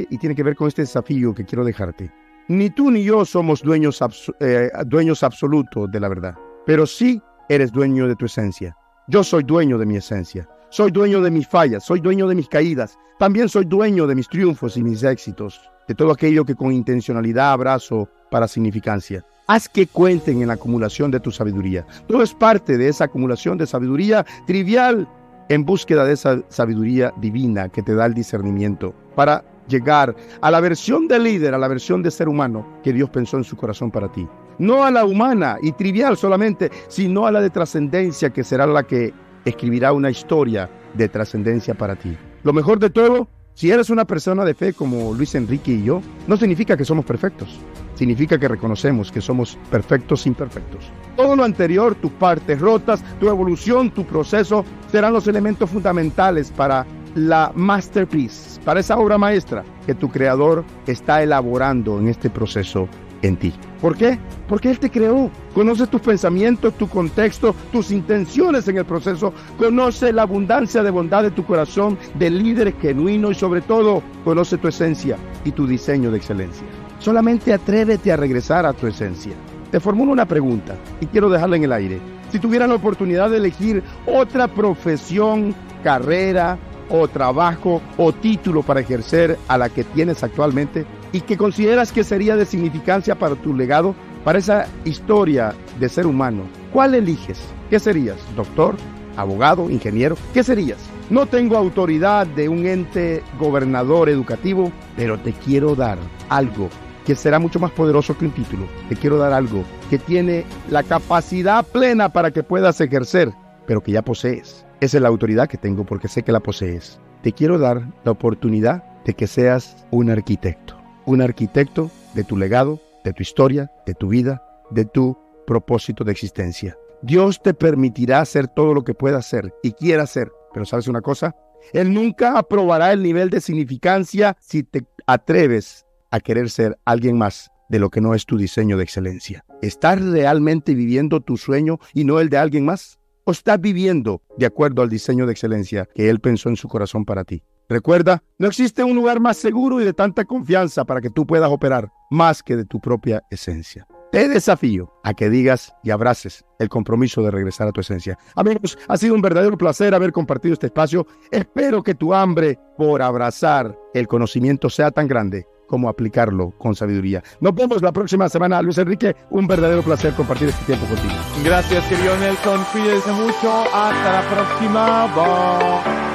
Y tiene que ver con este desafío que quiero dejarte. Ni tú ni yo somos dueños absolutos de la verdad, pero sí eres dueño de tu esencia. Yo soy dueño de mi esencia. Soy dueño de mis fallas, soy dueño de mis caídas. También soy dueño de mis triunfos y mis éxitos, de todo aquello que con intencionalidad abrazo para significancia. Haz que cuenten en la acumulación de tu sabiduría. Todo es parte de esa acumulación de sabiduría trivial en búsqueda de esa sabiduría divina que te da el discernimiento para llegar a la versión de líder, a la versión de ser humano que Dios pensó en su corazón para ti. No a la humana y trivial solamente, sino a la de trascendencia que será la que escribirá una historia de trascendencia para ti. Lo mejor de todo, si eres una persona de fe como Luis Enrique y yo, no significa que somos perfectos. Significa que reconocemos que somos perfectos imperfectos. Todo lo anterior, tus partes rotas, tu evolución, tu proceso, serán los elementos fundamentales para la masterpiece, para esa obra maestra que tu creador está elaborando en este proceso en ti. ¿Por qué? Porque Él te creó. Conoce tus pensamientos, tu contexto, tus intenciones en el proceso. Conoce la abundancia de bondad de tu corazón, de líder genuino y sobre todo, conoce tu esencia y tu diseño de excelencia. Solamente atrévete a regresar a tu esencia. Te formulo una pregunta y quiero dejarla en el aire. Si tuvieras la oportunidad de elegir otra profesión, carrera o trabajo o título para ejercer a la que tienes actualmente y que consideras que sería de significancia para tu legado, para esa historia de ser humano, ¿cuál eliges? ¿Qué serías? ¿Doctor? ¿Abogado? ¿Ingeniero? ¿Qué serías? No tengo autoridad de un ente gobernador educativo, pero te quiero dar algo que será mucho más poderoso que un título. Te quiero dar algo que tiene la capacidad plena para que puedas ejercer, pero que ya posees. Esa es la autoridad que tengo porque sé que la posees. Te quiero dar la oportunidad de que seas un arquitecto de tu legado, de tu historia, de tu vida, de tu propósito de existencia. Dios te permitirá hacer todo lo que puedas hacer y quiera hacer, pero ¿sabes una cosa? Él nunca aprobará el nivel de significancia si te atreves a querer ser alguien más de lo que no es tu diseño de excelencia. ¿Estás realmente viviendo tu sueño y no el de alguien más? ¿O estás viviendo de acuerdo al diseño de excelencia que Él pensó en su corazón para ti? Recuerda, no existe un lugar más seguro y de tanta confianza para que tú puedas operar más que de tu propia esencia. Te desafío a que digas y abraces el compromiso de regresar a tu esencia. Amigos, ha sido un verdadero placer haber compartido este espacio. Espero que tu hambre por abrazar el conocimiento sea tan grande cómo aplicarlo con sabiduría. Nos vemos la próxima semana, Luis Enrique. Un verdadero placer compartir este tiempo contigo. Gracias, querido Nelson. Cuídense mucho. Hasta la próxima. Bye.